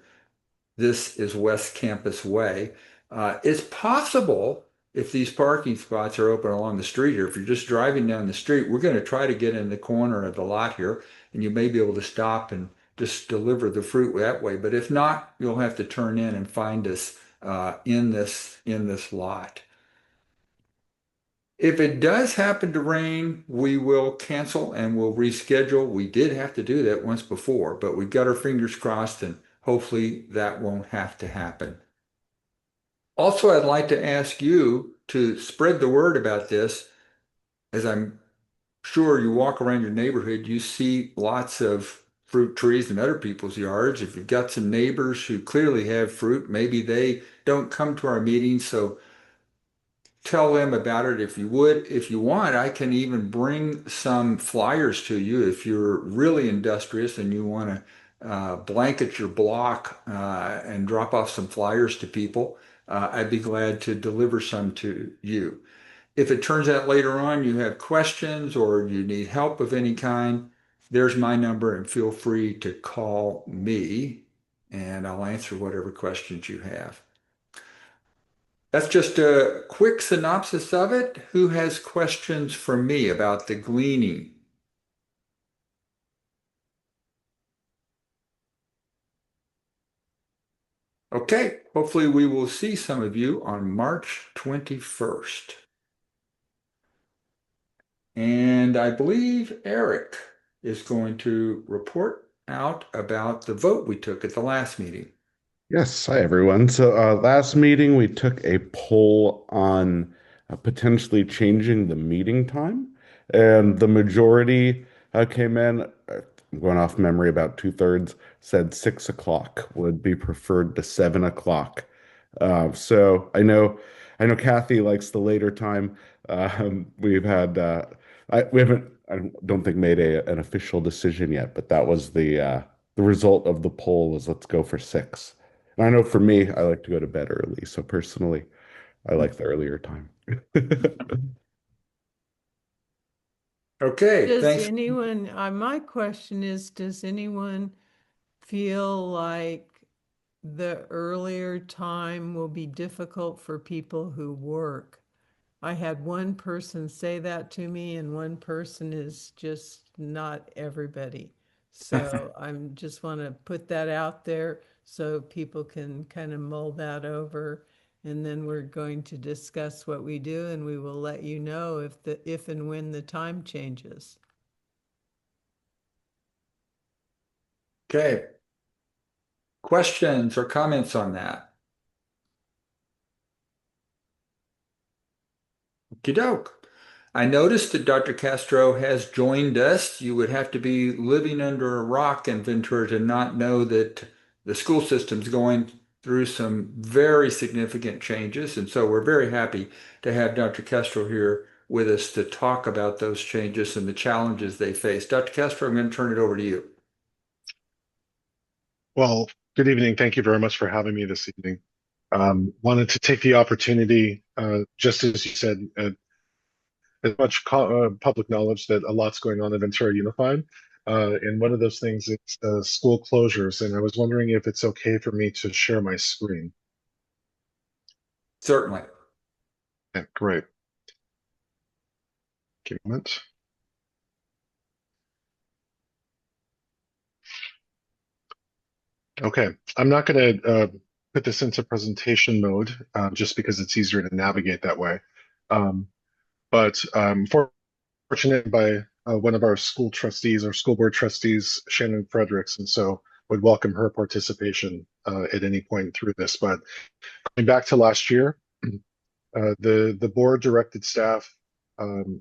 this is West Campus Way. It's possible if these parking spots are open along the street here, if you're just driving down the street, we're going to try to get in the corner of the lot here, and you may be able to stop and just deliver the fruit that way. But if not, you'll have to turn in and find us in this lot. If it does happen to rain, we will cancel and we'll reschedule. We did have to do that once before, but we've got our fingers crossed and hopefully that won't have to happen. Also, I'd like to ask you to spread the word about this. As I'm sure you walk around your neighborhood, you see lots of fruit trees in other people's yards. If you've got some neighbors who clearly have fruit, maybe they don't come to our meetings, so tell them about it if you would. If you want, I can even bring some flyers to you if you're really industrious and you want to blanket your block and drop off some flyers to people. I'd be glad to deliver some to you. If it turns out later on you have questions or you need help of any kind, there's my number and feel free to call me and I'll answer whatever questions you have. That's just a quick synopsis of it. Who has questions for me about the gleaning? Okay, hopefully we will see some of you on March 21st. And I believe Eric is going to report out about the vote we took at the last meeting. Yes, hi everyone. So last meeting we took a poll on potentially changing the meeting time, and the majority came in. I'm going off memory, about 2/3 said 6 o'clock would be preferred to 7 o'clock. So I know Kathy likes the later time. We've had we haven't, I don't think, made an official decision yet, but that was the result of the poll was let's go for 6. And I know for me, I like to go to bed early. So personally, I like the earlier time. Okay, Does thanks. anyone, my question is, does anyone feel like the earlier time will be difficult for people who work? I had one person say that to me, and one person is just not everybody. So I'm just want to put that out there so people can kind of mull that over. And then we're going to discuss what we do, and we will let you know if and when the time changes. Okay. Questions or comments on that? Okey-doke. I noticed that Dr. Castro has joined us. You would have to be living under a rock in Ventura to not know that the school system's going through some very significant changes. And so we're very happy to have Dr. Castro here with us to talk about those changes and the challenges they face. Dr. Castro, I'm going to turn it over to you. Well, good evening. Thank you very much for having me this evening. Wanted to take the opportunity, just as you said, as much public knowledge that a lot's going on in Ventura Unified. And one of those things is school closures. And I was wondering if it's okay for me to share my screen. Certainly. Yeah, great. Give me a moment. Okay, I'm not going to put this into presentation mode just because it's easier to navigate that way. But fortunate by one of our school trustees or school board trustees, Shannon Fredericks, and so would welcome her participation at any point through this. But going back to last year, the board directed staff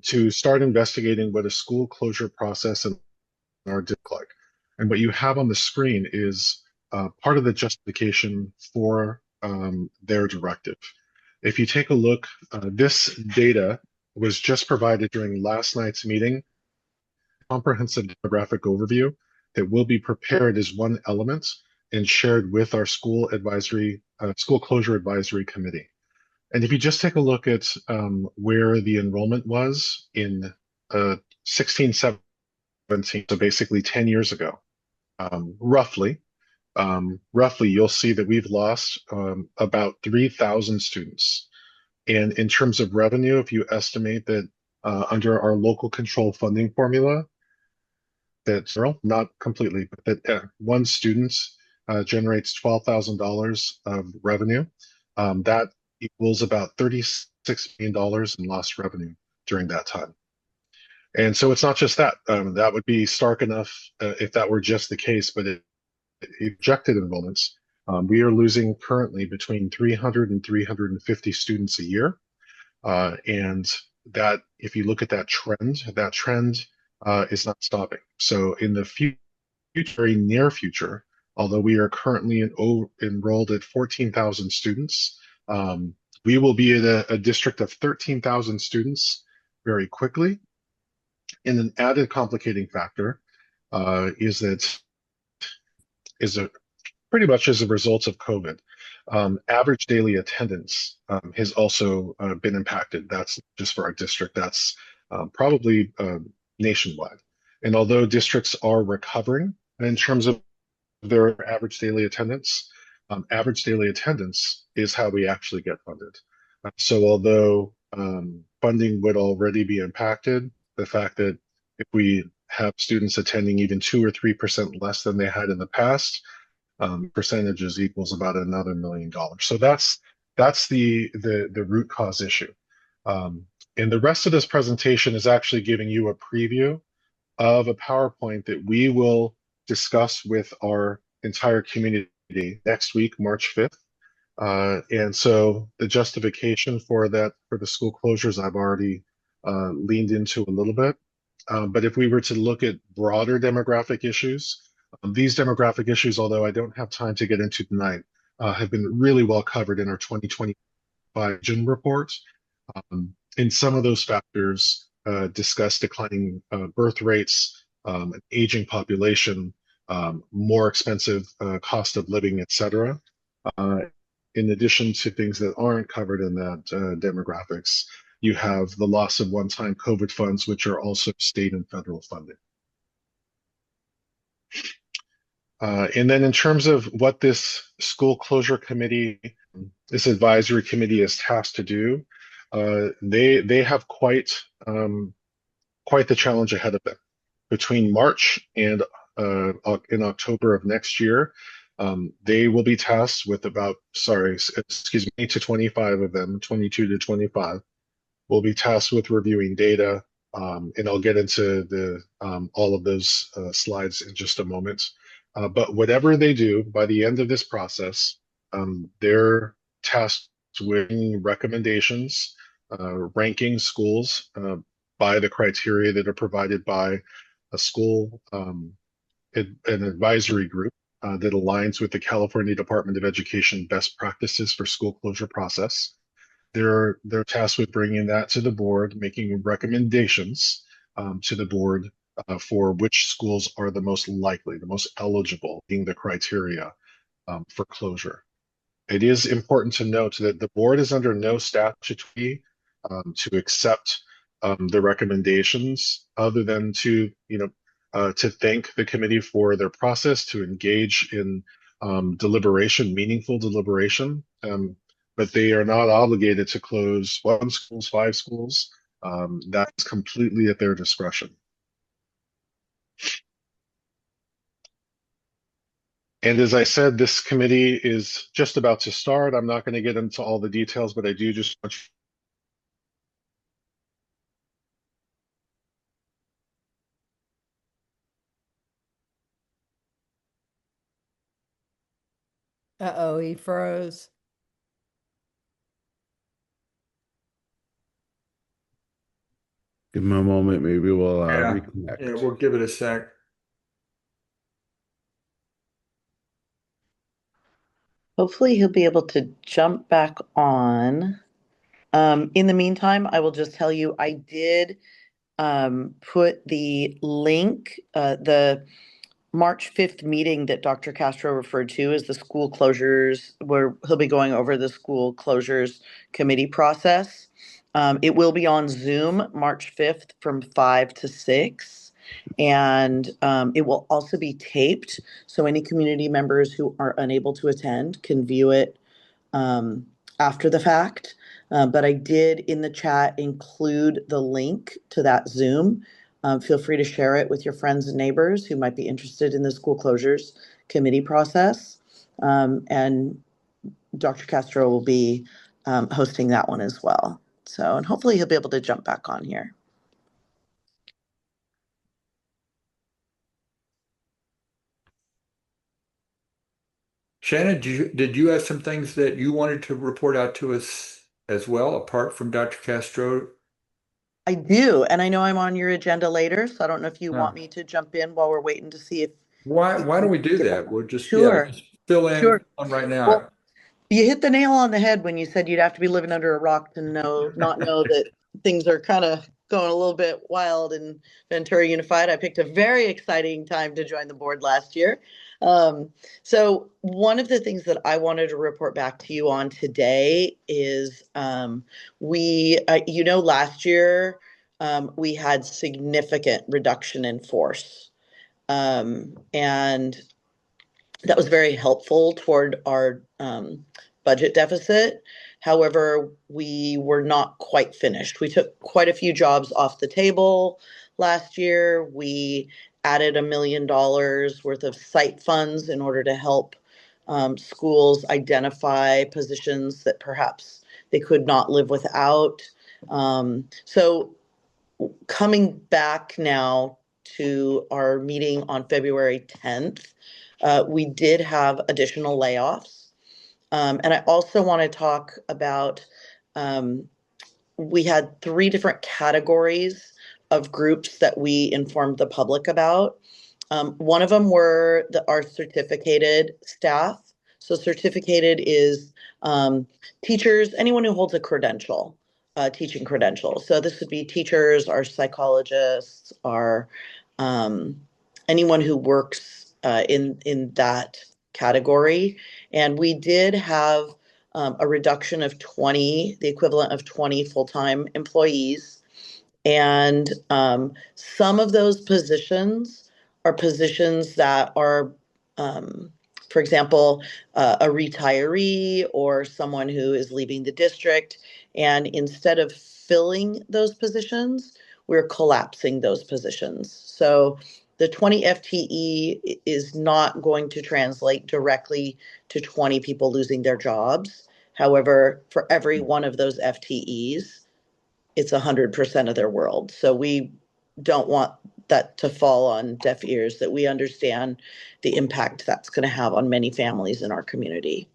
to start investigating what a school closure process in our district like. And what you have on the screen is part of the justification for their directive. If you take a look, this data was just provided during last night's meeting, comprehensive demographic overview that will be prepared as one element and shared with our school closure advisory committee. And if you just take a look at where the enrollment was in 16, 17, so basically 10 years ago, roughly, you'll see that we've lost about 3,000 students. And in terms of revenue, if you estimate that under our local control funding formula, that not completely, but that one student generates $12,000 of revenue. That equals about $36 million in lost revenue during that time. And so it's not just that. That would be stark enough if that were just the case, but it ejected enrollments. We are losing currently between 300 and 350 students a year. And that, if you look at that trend is not stopping. So in the very near future, although we are currently enrolled at 14,000 students, we will be at a district of 13,000 students very quickly. And an added complicating factor is pretty much as a result of COVID. Average daily attendance has also been impacted. That's just for our district. That's probably nationwide. And although districts are recovering in terms of their average daily attendance is how we actually get funded. So although funding would already be impacted, the fact that if we have students attending even 2 or 3% less than they had in the past, percentages equals about another $1 million. So that's the root cause issue. And the rest of this presentation is actually giving you a preview of a PowerPoint that we will discuss with our entire community next week, March 5th. And so the justification for the school closures, I've already leaned into a little bit. But if we were to look at broader demographic issues, these demographic issues, although I don't have time to get into tonight, have been really well covered in our 2025 Adjourn report. And some of those factors discuss declining birth rates, an aging population, more expensive cost of living, et cetera. In addition to things that aren't covered in that demographics, you have the loss of one-time COVID funds, which are also state and federal funding. And then in terms of what this school closure committee, this advisory committee is tasked to do, they have quite the challenge ahead of them. Between March and in October of next year, they will be tasked with 20 to 25 of them, 22 to 25, will be tasked with reviewing data. And I'll get into all of those slides in just a moment. But whatever they do, by the end of this process, they're tasked with recommendations, ranking schools by the criteria that are provided by a school, an advisory group that aligns with the California Department of Education best practices for school closure process. They're tasked with bringing that to the board, making recommendations to the board for which schools are the most likely, the most eligible, being the criteria for closure. It is important to note that the board is under no statutory to accept the recommendations, other than to thank the committee for their process, to engage in deliberation, meaningful deliberation. But they are not obligated to close 1 school, 5 schools. That's completely at their discretion. And as I said, this committee is just about to start. I'm not going to get into all the details, but I do just want Uh-oh, he froze. Give him a moment. Maybe we'll Yeah, reconnect. we'll give it a sec. Hopefully he'll be able to jump back on. In the meantime, I will just tell you, I did put the link, the March 5th meeting that Dr. Castro referred to as the school closures, where he'll be going over the school closures committee process. It will be on Zoom March 5th from 5 to 6. And it will also be taped. So any community members who are unable to attend can view it after the fact. But I did in the chat include the link to that Zoom. Feel free to share it with your friends and neighbors who might be interested in the school closures committee process. And Dr. Castro will be hosting that one as well. So, and hopefully he'll be able to jump back on here. Shannon, did you have some things that you wanted to report out to us as well, apart from Dr. Castro? I do, and I know I'm on your agenda later, so I don't know if you Yeah. want me to jump in while we're waiting to see if Why don't we do that? We'll just Sure. just fill in Sure. on right now. Well, you hit the nail on the head when you said you'd have to be living under a rock to not know that things are kind of going a little bit wild in Ventura Unified. I picked a very exciting time to join the board last year. So one of the things that I wanted to report back to you on today is last year we had significant reduction in force. And that was very helpful toward our budget deficit. However, we were not quite finished. We took quite a few jobs off the table last year. We added $1 million worth of site funds in order to help schools identify positions that perhaps they could not live without. So coming back now to our meeting on February 10th, we did have additional layoffs. And I also want to talk about, we had 3 different categories of groups that we informed the public about. One of them were our certificated staff. So certificated is teachers, anyone who holds a credential, teaching credential. So this would be teachers, our psychologists, our anyone who works in that category. And we did have a reduction of 20, the equivalent of 20 full-time employees. And some of those positions are positions that are, for example, a retiree or someone who is leaving the district. And instead of filling those positions, we're collapsing those positions. So the 20 FTE is not going to translate directly to 20 people losing their jobs. However, for every one of those FTEs, it's 100% of their world. So we don't want that to fall on deaf ears, that we understand the impact that's going to have on many families in our community.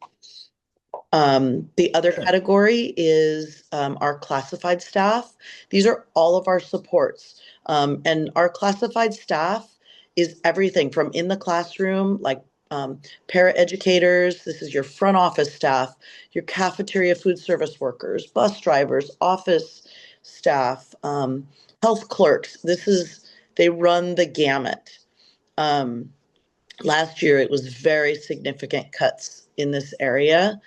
The other category is our classified staff. These are all of our supports. And our classified staff is everything from in the classroom, like paraeducators, this is your front office staff, your cafeteria food service workers, bus drivers, office staff, health clerks. They run the gamut. Last year, it was very significant cuts in this area.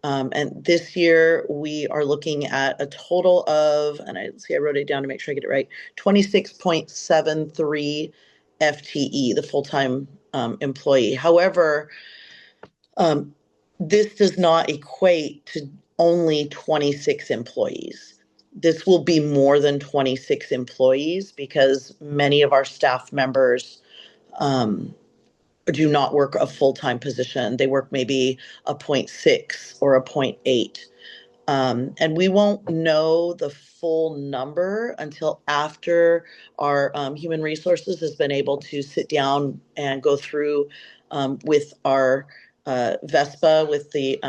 And this year, we are looking at a total of, and I wrote it down to make sure I get it right, 26.73 FTE, the full-time employee. However, this does not equate to only 26 employees. This will be more than 26 employees because many of our staff members do not work a full-time position. They work maybe a 0.6 or a 0.8. And we won't know the full number until after our human resources has been able to sit down and go through with our VESPA with the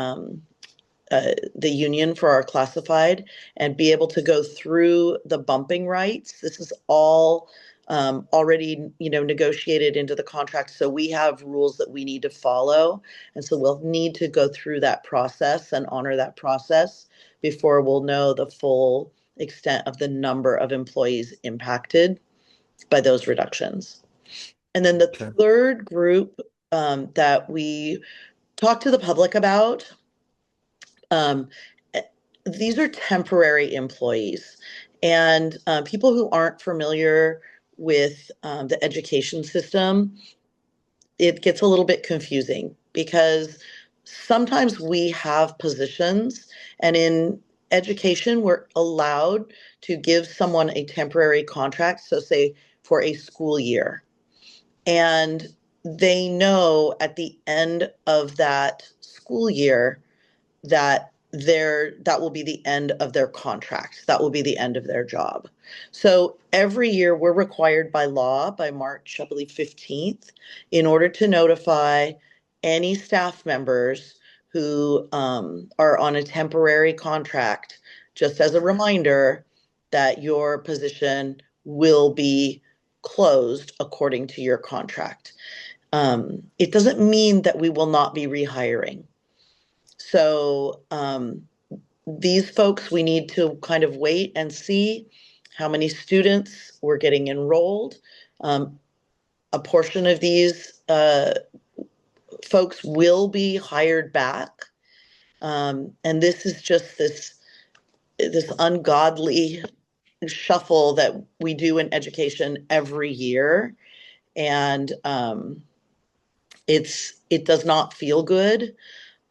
union for our classified and be able to go through the bumping rights. This is all already, negotiated into the contract. So we have rules that we need to follow. And so we'll need to go through that process and honor that process before we'll know the full extent of the number of employees impacted by those reductions. And then the Okay. third group that we talk to the public about, these are temporary employees, and people who aren't familiar with the education system, it gets a little bit confusing because sometimes we have positions, and in education, we're allowed to give someone a temporary contract, so say for a school year. And they know at the end of that school year that that will be the end of their contract. That will be the end of their job. So every year we're required by law by March, I believe 15th, in order to notify any staff members who are on a temporary contract, just as a reminder that your position will be closed according to your contract. It doesn't mean that we will not be rehiring. So these folks, we need to kind of wait and see how many students we're getting enrolled. A portion of these folks will be hired back. And this is just this ungodly shuffle that we do in education every year. And it does not feel good.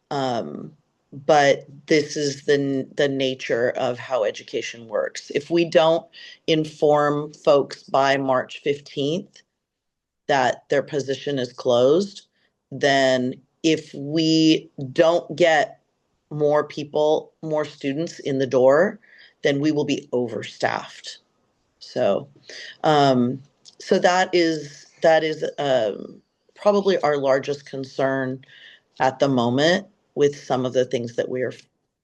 But this is the nature of how education works. If we don't inform folks by March 15th that their position is closed, then if we don't get more people, more students in the door, then we will be overstaffed. So, so that is probably our largest concern at the moment with some of the things that we are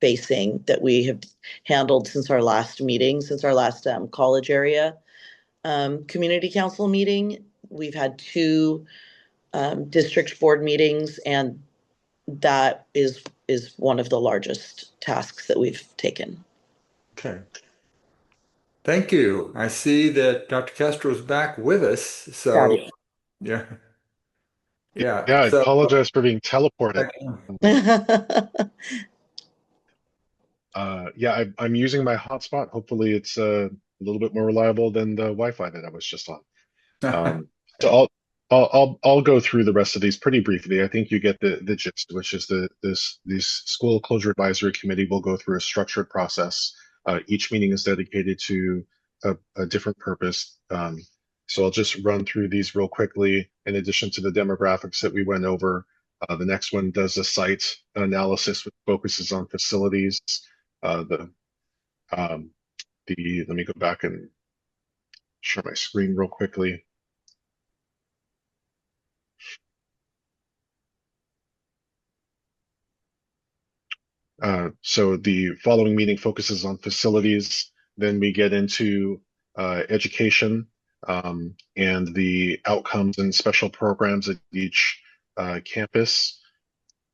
facing that we have handled since our last meeting, since our last college area community council meeting. We've had 2 district board meetings, and that is one of the largest tasks that we've taken. Okay. Thank you. I see that Dr. Castro is back with us. So, yeah. Yeah. Yeah, I So, apologize for being teleported. Yeah, I'm using my hotspot. Hopefully, it's a little bit more reliable than the Wi-Fi that I was just on. So I'll go through the rest of these pretty briefly. I think you get the gist, which is this school closure advisory committee will go through a structured process. Each meeting is dedicated to a different purpose. So I'll just run through these real quickly. In addition to the demographics that we went over, the next one does a site analysis which focuses on facilities. Let me go back and share my screen real quickly. So the following meeting focuses on facilities. Then we get into education and the outcomes and special programs at each campus.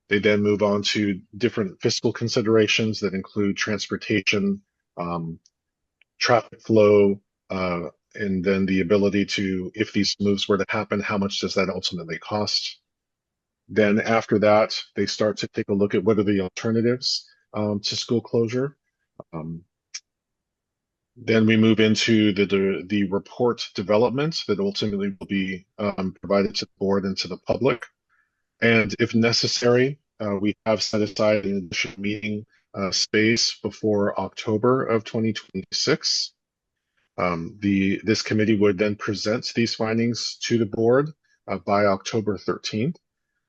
They then move on to different fiscal considerations that include transportation, traffic flow, and then the ability to, if these moves were to happen, how much does that ultimately cost? Then after that, they start to take a look at what are the alternatives to school closure. Then we move into the report development that ultimately will be provided to the board and to the public. And if necessary, we have set aside an additional meeting space before October of 2026. This committee would then present these findings to the board by October 13th.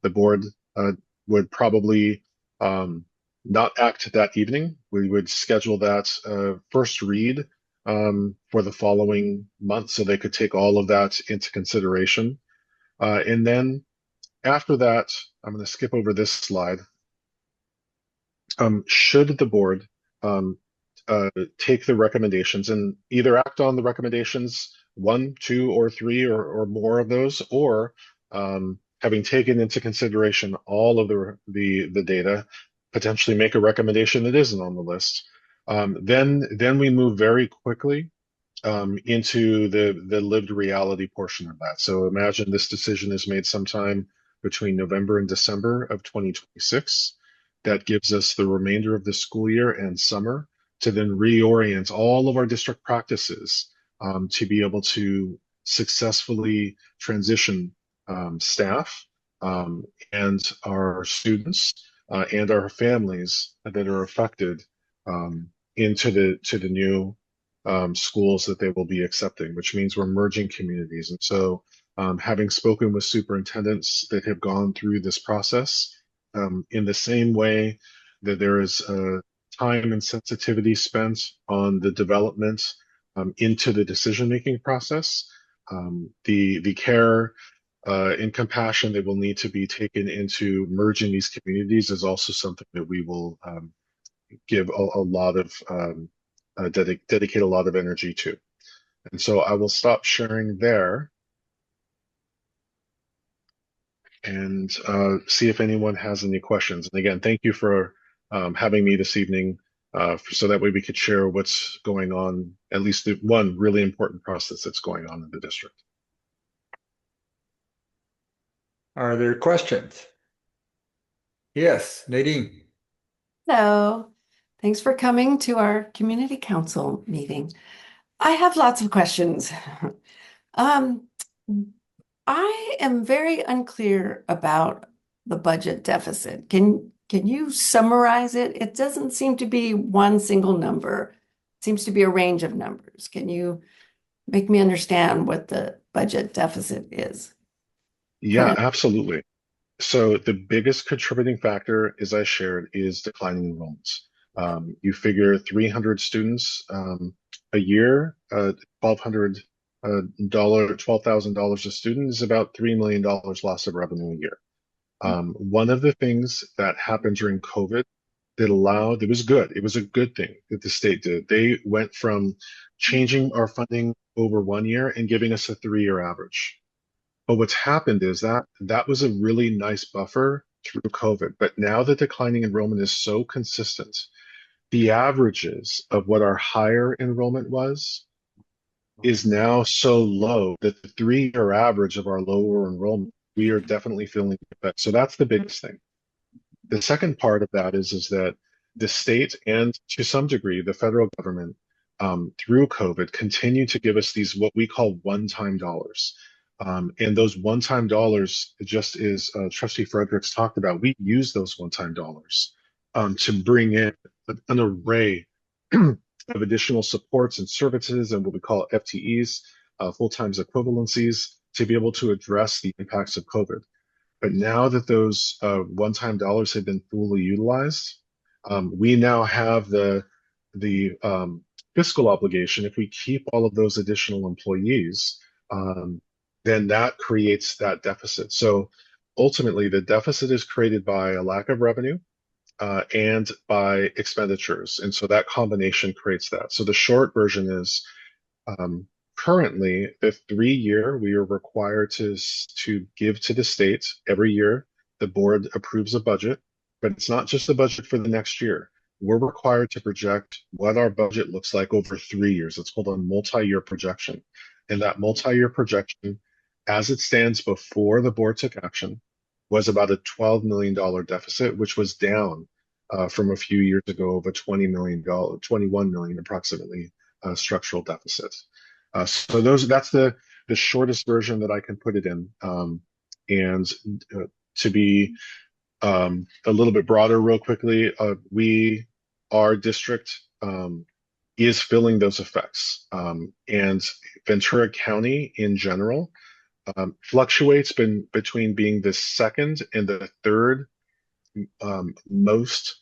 The board would probably not act that evening. We would schedule that first read for the following month so they could take all of that into consideration. And then after that, I'm going to skip over this slide. Should the board um, take the recommendations and either act on the recommendations, 1, 2, or 3, or more of those, or having taken into consideration all of the data, potentially make a recommendation that isn't on the list. Then we move very quickly into the lived reality portion of that. So imagine this decision is made sometime between November and December of 2026. That gives us the remainder of the school year and summer to then reorient all of our district practices to be able to successfully transition staff and our students and our families that are affected into the new schools that they will be accepting, which means we're merging communities. And so, having spoken with superintendents that have gone through this process, in the same way that there is time and sensitivity spent on the development into the decision-making process, the care and compassion that will need to be taken into merging these communities is also something that we will give a lot of dedicate a lot of energy to. And so I will stop sharing there and see if anyone has any questions. And again, thank you for having me this evening so that way we could share what's going on, at least the one really important process that's going on in the district. Are there questions? Yes, Nadine. Hello. Thanks for coming to our community council meeting. I have lots of questions. I am very unclear about the budget deficit. Can you summarize it? It doesn't seem to be one single number. It seems to be a range of numbers. Can you make me understand what the budget deficit is? Yeah, absolutely. So the biggest contributing factor, as I shared, is declining enrollments. You figure 300 students a year, $12,000 a student is about $3 million loss of revenue a year. One of the things that happened during COVID that allowed, it was good. It was a good thing that the state did. They went from changing our funding over 1 year and giving us a 3-year average. But what's happened is that was a really nice buffer through COVID. But now the declining enrollment is so consistent, the averages of what our higher enrollment was is now so low that the 3-year average of our lower enrollment, we are definitely feeling the effect. So that's the biggest thing. The second part of that is that the state and to some degree the federal government through COVID continue to give us these what we call one-time dollars. And those one-time dollars, just as Trustee Fredericks talked about, we use those one-time dollars to bring in an array of additional supports and services and what we call FTEs, full-time equivalencies, to be able to address the impacts of COVID. But now that those one-time dollars have been fully utilized, we now have the fiscal obligation. If we keep all of those additional employees, then that creates that deficit. So ultimately, the deficit is created by a lack of revenue and by expenditures. And so that combination creates that. So the short version is currently the 3-year we are required to give to the state every year. The board approves a budget, but it's not just the budget for the next year. We're required to project what our budget looks like over 3 years. It's called a multi-year projection. And that multi-year projection, as it stands before the board took action, was about a $12 million deficit, which was down from a few years ago of a $20 million, $21 million approximately structural deficit. So that's the shortest version that I can put it in. And to be a little bit broader real quickly, our district is feeling those effects. And Ventura County in general fluctuates between being the second and the third most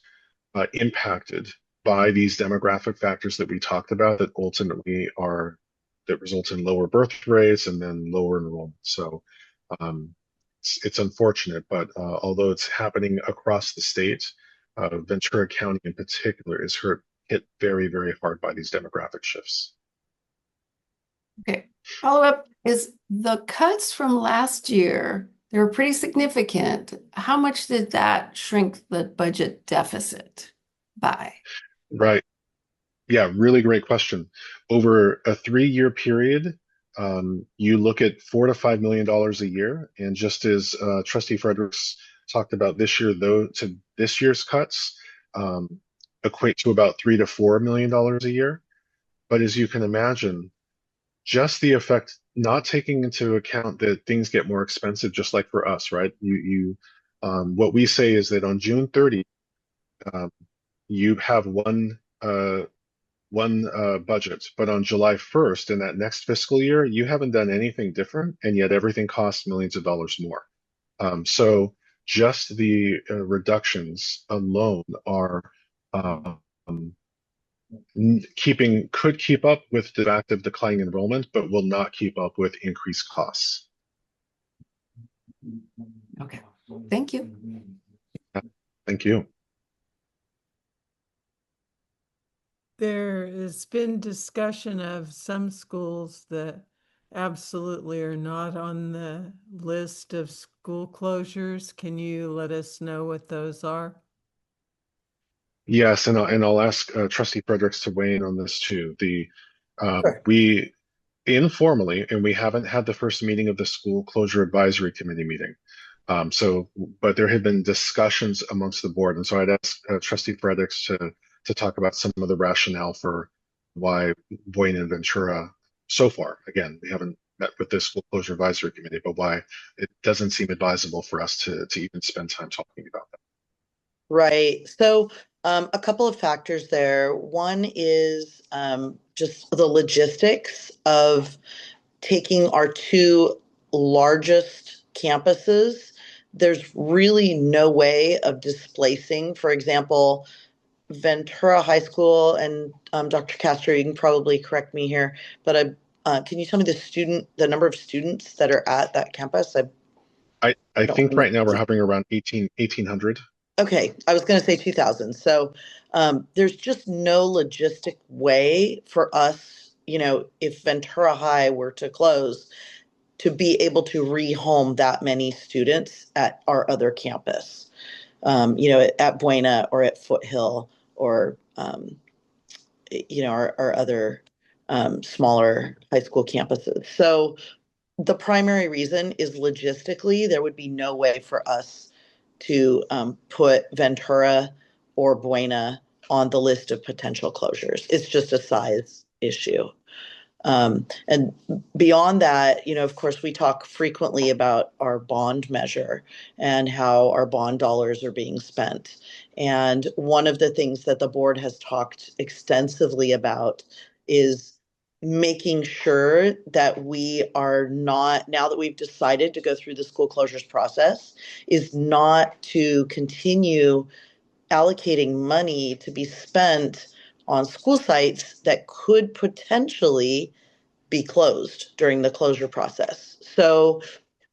impacted by these demographic factors that we talked about that ultimately that result in lower birth rates and then lower enrollment. So it's unfortunate, but although it's happening across the state, Ventura County in particular is hit very, very hard by these demographic shifts. Okay. Follow up is the cuts from last year, they were pretty significant. How much did that shrink the budget deficit by? Right. Yeah, really great question. Over a 3-year period, you look at $4 to $5 million a year, and just as Trustee Fredericks talked about this year, though, to this year's cuts equate to about $3 to $4 million a year. But as you can imagine, just the effect, not taking into account that things get more expensive, just like for us, right? What we say is that on June 30th, you have one budget, but on July 1st in that next fiscal year, you haven't done anything different, and yet everything costs millions of dollars more. So just the reductions alone are could keep up with the active declining enrollment, but will not keep up with increased costs. Okay, thank you. Thank you. There has been discussion of some schools that absolutely are not on the list of school closures. Can you let us know what those are? Yes, and I'll ask Trustee Fredericks to weigh in on this too. Sure. We informally, and we haven't had the first meeting of the school closure advisory committee meeting. But there have been discussions amongst the board, and so I'd ask Trustee Fredericks to talk about some of the rationale for why Buena and Ventura so far. Again, we haven't met with this school closure advisory committee, but why it doesn't seem advisable for us to even spend time talking about that. Right. So a couple of factors there. One is just the logistics of taking our two largest campuses. There's really no way of displacing, for example, Ventura High School, and Dr. Castro, you can probably correct me here, but can you tell me the number of students that are at that campus? I think right now we're hovering around 1,800. Okay, I was going to say 2,000. So there's just no logistic way for us, if Ventura High were to close, to be able to rehome that many students at our other campus, at Buena or at Foothill or, our other smaller high school campuses. So the primary reason is logistically, there would be no way for us to put Ventura or Buena on the list of potential closures. It's just a size issue. And beyond that, of course, we talk frequently about our bond measure and how our bond dollars are being spent. And one of the things that the board has talked extensively about is making sure that we are not, now that we've decided to go through the school closures process, is not to continue allocating money to be spent on school sites that could potentially be closed during the closure process. So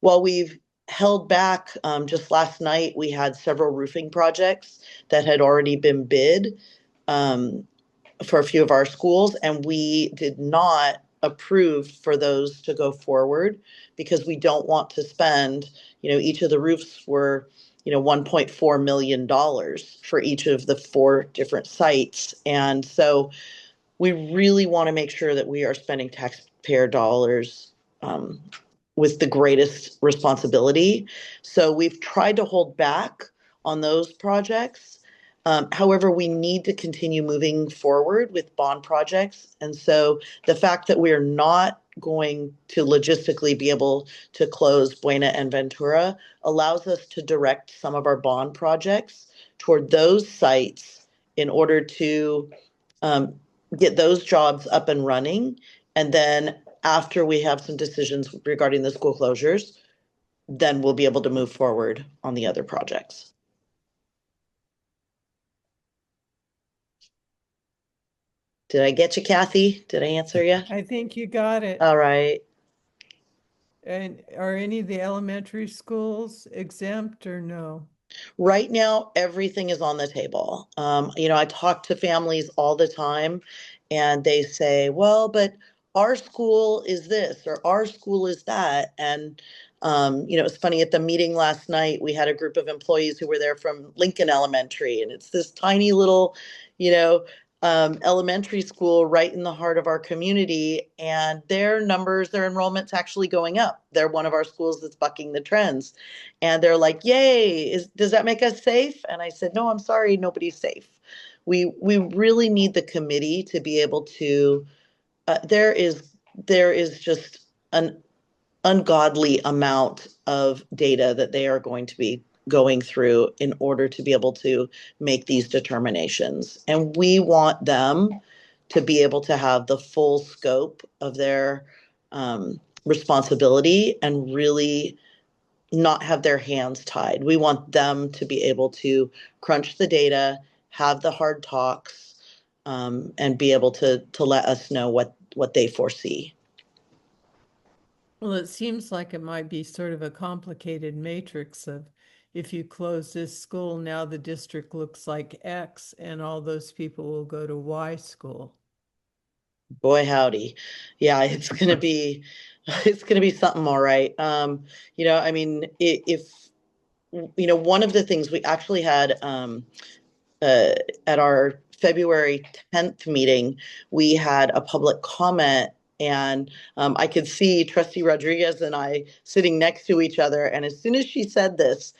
while we've held back, just last night we had several roofing projects that had already been bid for a few of our schools, and we did not approve for those to go forward because we don't want to spend, each of the roofs were, $1.4 million for each of the 4 different sites. And so we really want to make sure that we are spending taxpayer dollars with the greatest responsibility. So we've tried to hold back on those projects. However, we need to continue moving forward with bond projects. And so the fact that we are not going to logistically be able to close Buena and Ventura allows us to direct some of our bond projects toward those sites in order to get those jobs up and running. And then after we have some decisions regarding the school closures, then we'll be able to move forward on the other projects. Did I get you, Kathy? Did I answer you? I think you got it. All right. And are any of the elementary schools exempt or no? Right now, everything is on the table. I talk to families all the time and they say, well, but our school is this or our school is that. And, it's funny at the meeting last night, we had a group of employees who were there from Lincoln Elementary, and it's this tiny little, you know, elementary school right in the heart of our community. And their numbers, their enrollment's actually going up. They're one of our schools that's bucking the trends. And they're like, yay, does that make us safe? And I said, no, I'm sorry, nobody's safe. We really need the committee to be able to, there is just an ungodly amount of data that they are going to be going through in order to be able to make these determinations. And we want them to be able to have the full scope of their responsibility and really not have their hands tied. We want them to be able to crunch the data, have the hard talks, and be able to let us know what they foresee. Well, it seems like it might be sort of a complicated matrix of if you close this school, now the district looks like X and all those people will go to Y school. Boy, howdy. Yeah, it's gonna be something all right. If one of the things we actually had at our February 10th meeting, we had a public comment, and I could see Trustee Rodriguez and I sitting next to each other. And as soon as she said this,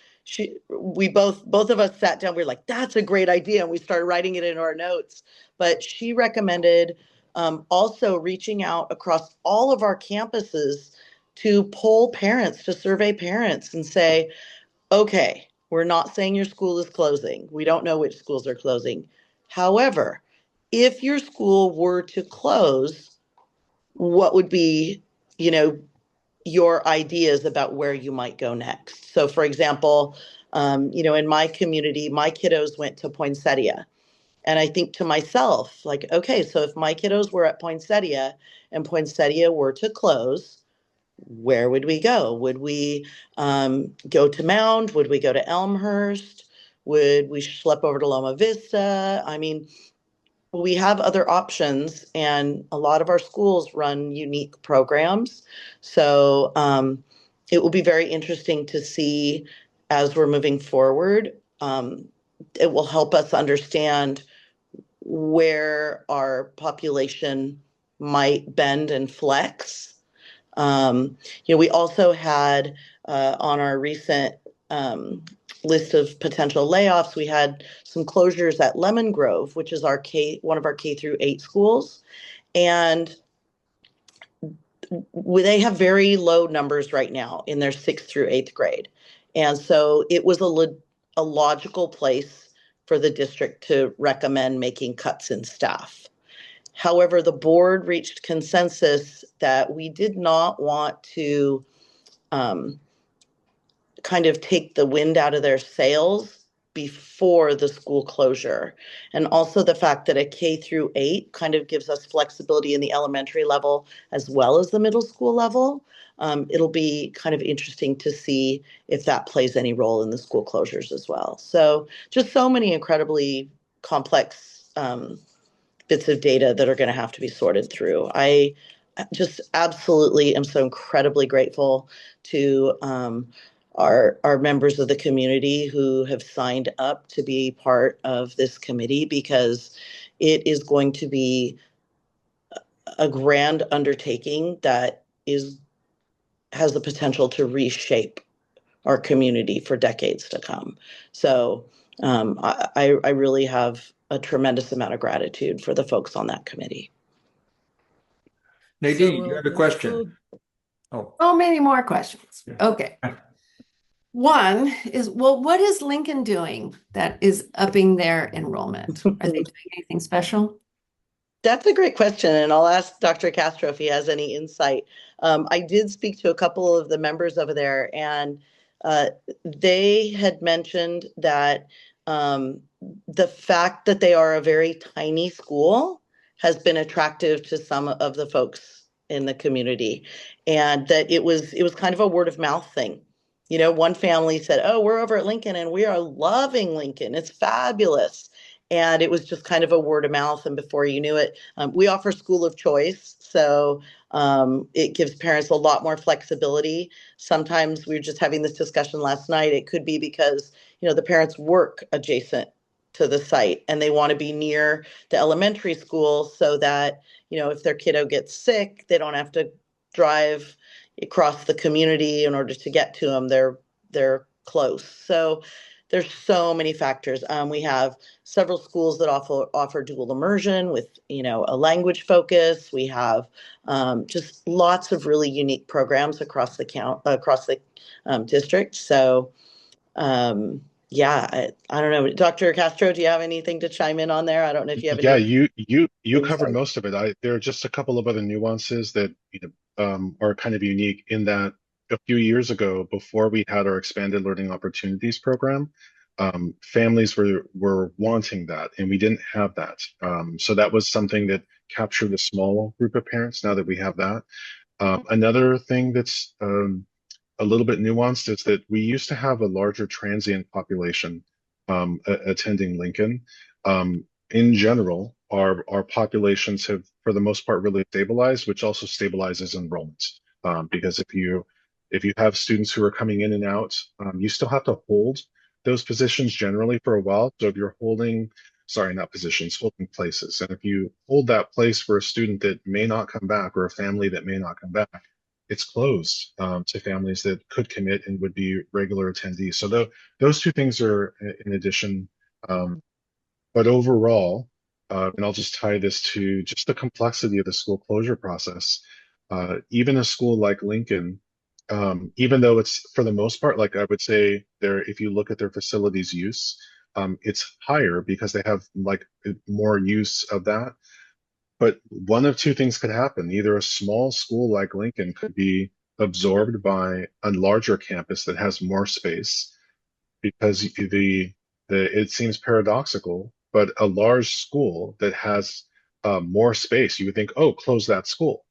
we both of us sat down. We were like, "That's a great idea," and we started writing it in our notes. But she recommended also reaching out across all of our campuses to poll parents, to survey parents, and say, "Okay, we're not saying your school is closing. We don't know which schools are closing. However, if your school were to close, what would be, your ideas about where you might go next?" So for example, in my community, my kiddos went to Poinsettia. And I think to myself, like, okay, so if my kiddos were at Poinsettia and Poinsettia were to close, where would we go? Would we go to Mound? Would we go to Elmhurst? Would we schlep over to Loma Vista? I mean, we have other options, and a lot of our schools run unique programs. So it will be very interesting to see as we're moving forward. It will help us understand where our population might bend and flex. We also had on our recent list of potential layoffs, we had some closures at Lemon Grove, which is one of our K through 8 schools. And they have very low numbers right now in their 6th through 8th grade. And so it was a logical place for the district to recommend making cuts in staff. However, the board reached consensus that we did not want to kind of take the wind out of their sails before the school closure. And also the fact that a K through 8 kind of gives us flexibility in the elementary level as well as the middle school level. It'll be kind of interesting to see if that plays any role in the school closures as well. So just so many incredibly complex bits of data that are going to have to be sorted through. I just absolutely am so incredibly grateful to our members of the community who have signed up to be part of this committee, because it is going to be a grand undertaking that has the potential to reshape our community for decades to come. So I really have a tremendous amount of gratitude for the folks on that committee. Nadine, you have a question? Oh, many more questions. Okay. One is, well, what is Lincoln doing that is upping their enrollment? Are they doing anything special? That's a great question, and I'll ask Dr. Castro if he has any insight. I did speak to a couple of the members over there, and they had mentioned that the fact that they are a very tiny school has been attractive to some of the folks in the community, and that it was kind of a word of mouth thing. One family said, "Oh, we're over at Lincoln and we are loving Lincoln. It's fabulous." And it was just kind of a word of mouth. And before you knew it, we offer school of choice. So it gives parents a lot more flexibility. Sometimes we were just having this discussion last night. It could be because, the parents work adjacent to the site and they want to be near the elementary school so that, if their kiddo gets sick, they don't have to drive across the community in order to get to them. They're close. So there's so many factors. We have several schools that offer dual immersion with, a language focus. We have just lots of really unique programs across the district. So yeah, I don't know. Dr. Castro, do you have anything to chime in on there? I don't know if you have Yeah, any you covered insight. most of it. There are just a couple of other nuances that are kind of unique in that a few years ago, before we had our expanded learning opportunities program, families were wanting that, and we didn't have that. So that was something that captured a small group of parents. Now that we have that, another thing that's a little bit nuanced is that we used to have a larger transient population attending Lincoln. In general, our populations have, for the most part, really stabilized, which also stabilizes enrollment. Because if you have students who are coming in and out, you still have to hold those positions generally for a while. So if you're holding, sorry, not positions, holding places, and if you hold that place for a student that may not come back or a family that may not come back, it's closed to families that could commit and would be regular attendees. So those two things are in addition. But overall, and I'll just tie this to just the complexity of the school closure process. Even a school like Lincoln, even though it's for the most part, like I would say, if you look at their facilities use, it's higher because they have like more use of that. But one of two things could happen. Either a small school like Lincoln could be absorbed by a larger campus that has more space, because it seems paradoxical, but a large school that has more space, you would think, oh, close that school.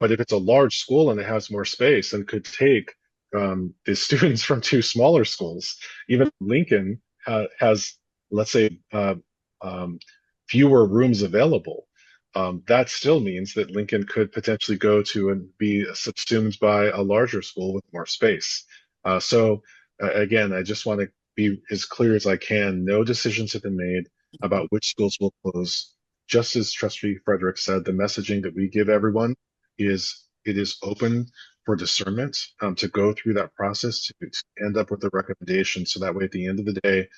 But if it's a large school and it has more space and could take the students from two smaller schools, even Lincoln has, let's say, fewer rooms available. That still means that Lincoln could potentially go to and be subsumed by a larger school with more space. So again, I just want to be as clear as I can. No decisions have been made about which schools will close. Just as Trustee Fredericks said, the messaging that we give everyone is it is open for discernment to go through that process to end up with a recommendation. So that way, at the end of the day,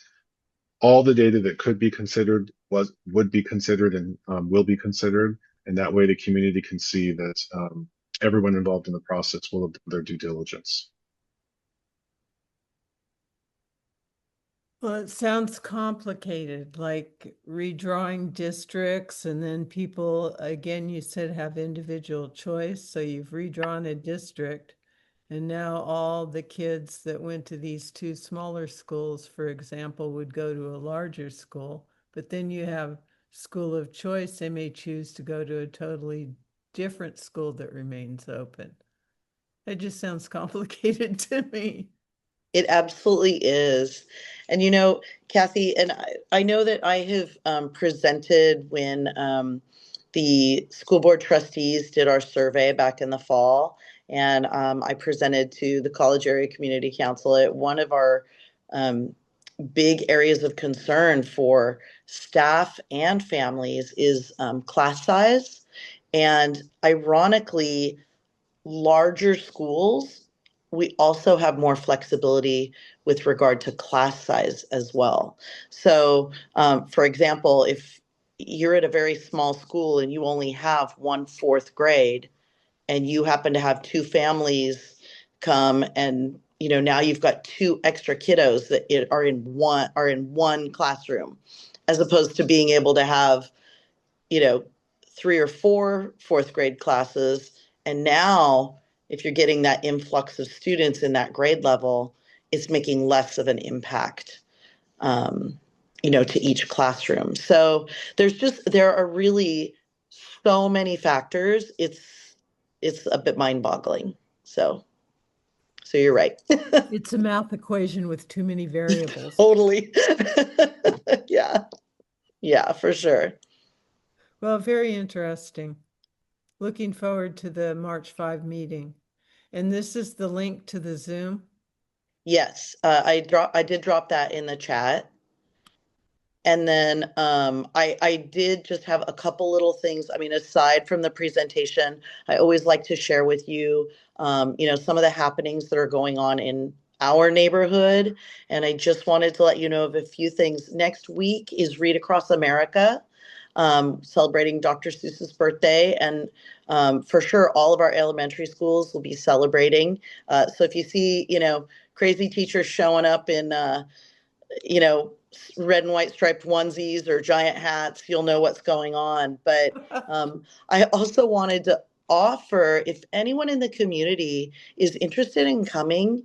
all the data that could be considered would be considered and will be considered, and that way the community can see that everyone involved in the process will have done their due diligence. Well, it sounds complicated, like redrawing districts, and then people, again, you said have individual choice. So you've redrawn a district, and now all the kids that went to these two smaller schools, for example, would go to a larger school. But then you have school of choice. They may choose to go to a totally different school that remains open. It just sounds complicated to me. It absolutely is. And Kathy, and I know that I have presented when the school board trustees did our survey back in the fall, and I presented to the College Area Community Council at one of our big areas of concern for staff and families is class size. And ironically, larger schools, we also have more flexibility with regard to class size as well. So, for example, if you're at a very small school and you only have 1/4 grade, and you happen to have two families come, and now you've got two extra kiddos that are in one classroom, as opposed to being able to have 3 or 4 fourth grade classes. And now, if you're getting that influx of students in that grade level, it's making less of an impact, to each classroom. So there are really so many factors. it's a bit mind-boggling. So you're right. It's a math equation with too many variables. Totally. Yeah, for sure. Well, very interesting. Looking forward to the March 5 meeting. And this is the link to the Zoom? Yes, I did drop that in the chat. And then I did just have a couple little things. I mean, aside from the presentation, I always like to share with you, some of the happenings that are going on in our neighborhood. And I just wanted to let you know of a few things. Next week is Read Across America, celebrating Dr. Seuss's birthday. And for sure, all of our elementary schools will be celebrating. So if you see, crazy teachers showing up in, red and white striped onesies or giant hats, you'll know what's going on. But I also wanted to offer, if anyone in the community is interested in coming,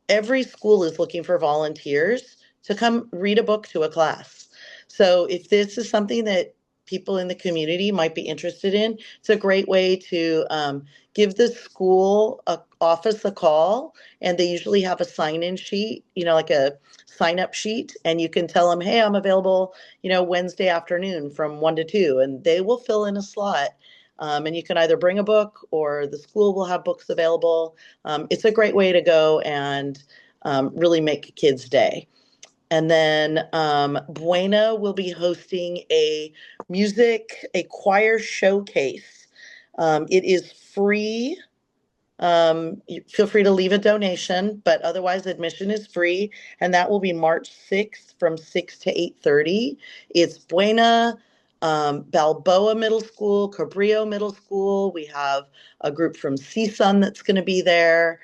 every school is looking for volunteers to come read a book to a class. So if this is something that people in the community might be interested in, it's a great way to give the school office a call, and they usually have a sign-in sheet, like a sign-up sheet, and you can tell them, hey, I'm available, Wednesday afternoon from 1 to 2, and they will fill in a slot. And you can either bring a book or the school will have books available. It's a great way to go and really make a kid's day. And then Buena will be hosting a choir showcase. It is free. Feel free to leave a donation, but otherwise admission is free. And that will be March 6th from 6 to 8:30. It's Buena, Balboa Middle School, Cabrillo Middle School. We have a group from CSUN that's going to be there.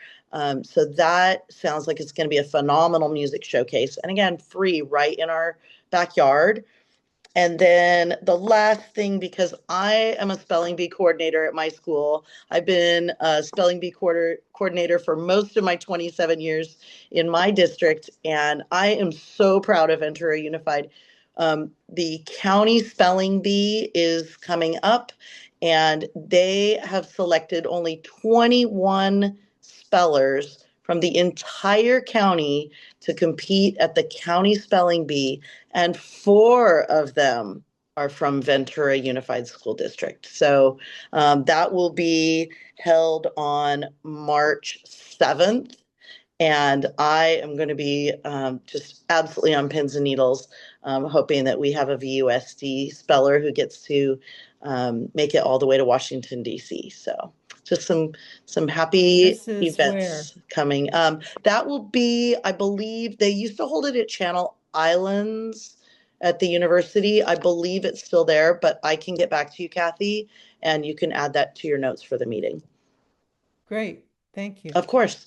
So that sounds like it's going to be a phenomenal music showcase. And again, free right in our backyard. And then the last thing, because I am a spelling bee coordinator at my school, I've been a spelling bee coordinator for most of my 27 years in my district, and I am so proud of Ventura Unified. The county spelling bee is coming up, and they have selected only 21 spellers from the entire county to compete at the county spelling bee, and 4 of them are from Ventura Unified School District. So that will be held on March 7th. And I am going to be just absolutely on pins and needles, hoping that we have a VUSD speller who gets to make it all the way to Washington, D.C. So just some happy events coming. That will be, I believe, they used to hold it at Channel Islands at the university. I believe it's still there, but I can get back to you, Kathy, and you can add that to your notes for the meeting. Great. Thank you. Of course.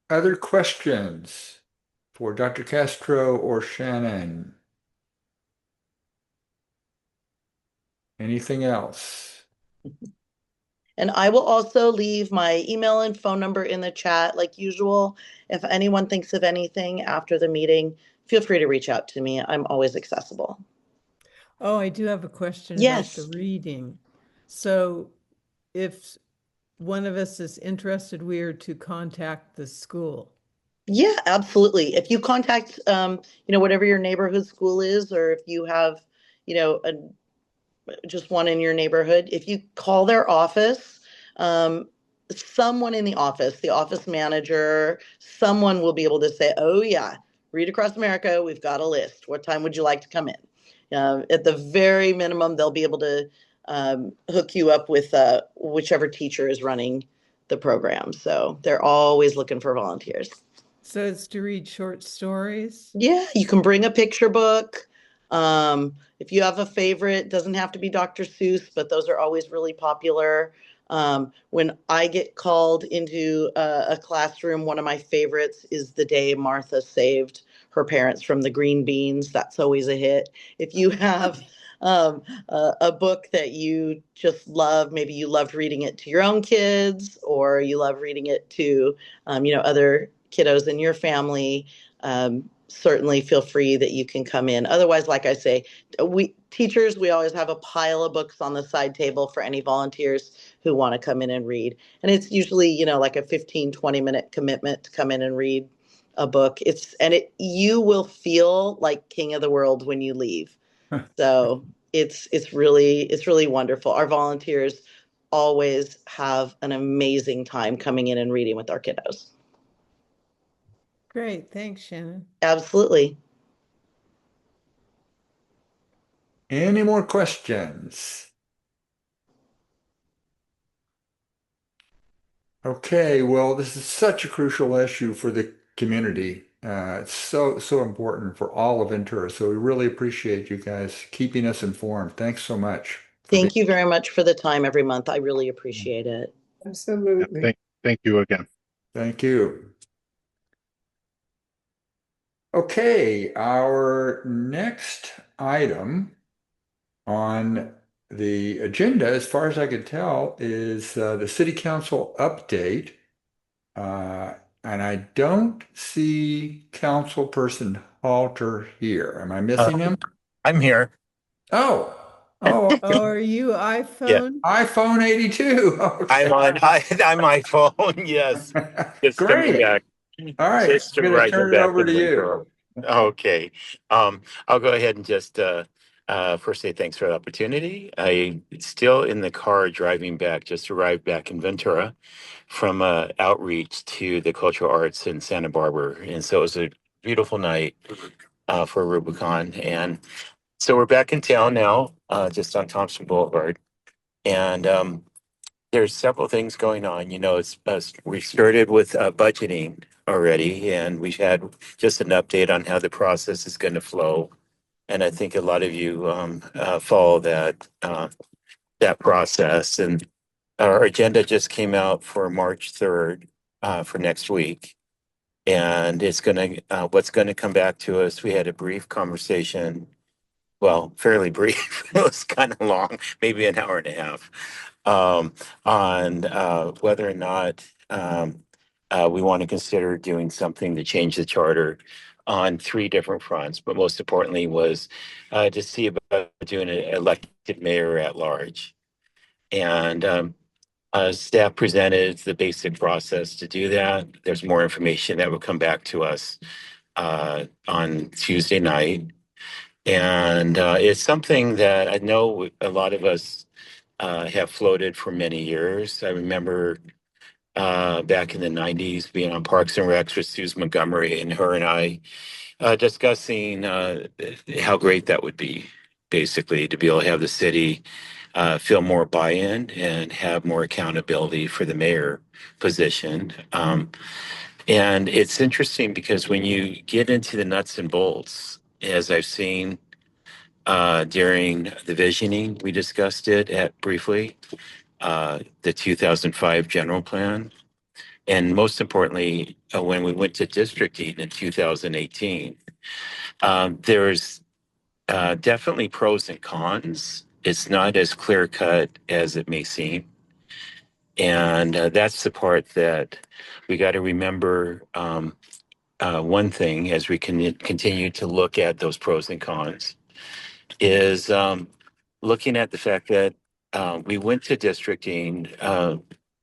Other questions for Dr. Castro or Shannon? Anything else? And I will also leave my email and phone number in the chat like usual. If anyone thinks of anything after the meeting, feel free to reach out to me. I'm always accessible. Oh, I do have a question Yes. about the reading. So if one of us is interested, we are to contact the school. Yeah, absolutely. If you contact, whatever your neighborhood school is, or if you have, just one in your neighborhood, if you call their office, someone in the office manager, someone will be able to say, oh yeah, Read Across America, we've got a list. What time would you like to come in? At the very minimum, they'll be able to hook you up with whichever teacher is running the program. So they're always looking for volunteers. So it's to read short stories? Yeah, you can bring a picture book. If you have a favorite, doesn't have to be Dr. Seuss, but those are always really popular. When I get called into a classroom, one of my favorites is The Day Martha Saved Her Parents from the Green Beans. That's always a hit. If you have a book that you just love, maybe you loved reading it to your own kids, or you love reading it to, other kiddos in your family, certainly feel free that you can come in. Otherwise, like I say, we always have a pile of books on the side table for any volunteers who want to come in and read. And it's usually, like a 15-20 minute commitment to come in and read a book. You will feel like king of the world when you leave. So it's really wonderful. Our volunteers always have an amazing time coming in and reading with our kiddos. Great. Thanks, Shannon. Absolutely. Any more questions? Okay, well, this is such a crucial issue for the community. It's so important for all of Ventura. So we really appreciate you guys keeping us informed. Thanks so much. Thank you very much for the time every month. I really appreciate it. Absolutely. Thank you again. Thank you. Okay, our next item on the agenda, as far as I could tell, is the city council update. And I don't see councilperson Halter here. Am I missing him? I'm here. Oh, Oh, are you iPhone? iPhone 82. Okay. I'm on my phone. Yes. Just coming Great. back. All right, Just I'm going to arriving turn it back over in to Ventura. you. Okay. I'll go ahead and just first say thanks for the opportunity. I still in the car driving back, just arrived back in Ventura from outreach to the cultural arts in Santa Barbara. And so it was a beautiful night for Rubicon. And so we're back in town now, just on Thompson Boulevard. And there's several things going on. We started with budgeting already, and we've had just an update on how the process is going to flow. And I think a lot of you follow that process. And our agenda just came out for March 3rd for next week. And it's what's going to come back to us. We had a brief conversation, well, fairly brief. It was kind of long, maybe an hour and a half, on whether or not we want to consider doing something to change the charter on three different fronts. But most importantly was to see about doing an elected mayor at large. And staff presented the basic process to do that. There's more information that will come back to us on Tuesday night. And it's something that I know a lot of us have floated for many years. I remember back in the 90s being on Parks and Recs with Susan Montgomery, and her and I discussing how great that would be, basically, to be able to have the city feel more buy-in and have more accountability for the mayor position. And it's interesting because when you get into the nuts and bolts, as I've seen during the visioning, we discussed it briefly, the 2005 general plan. And most importantly, when we went to districting in 2018, there's definitely pros and cons. It's not as clear cut as it may seem. And that's the part that we got to remember. One thing as we can continue to look at those pros and cons is looking at the fact that we went to districting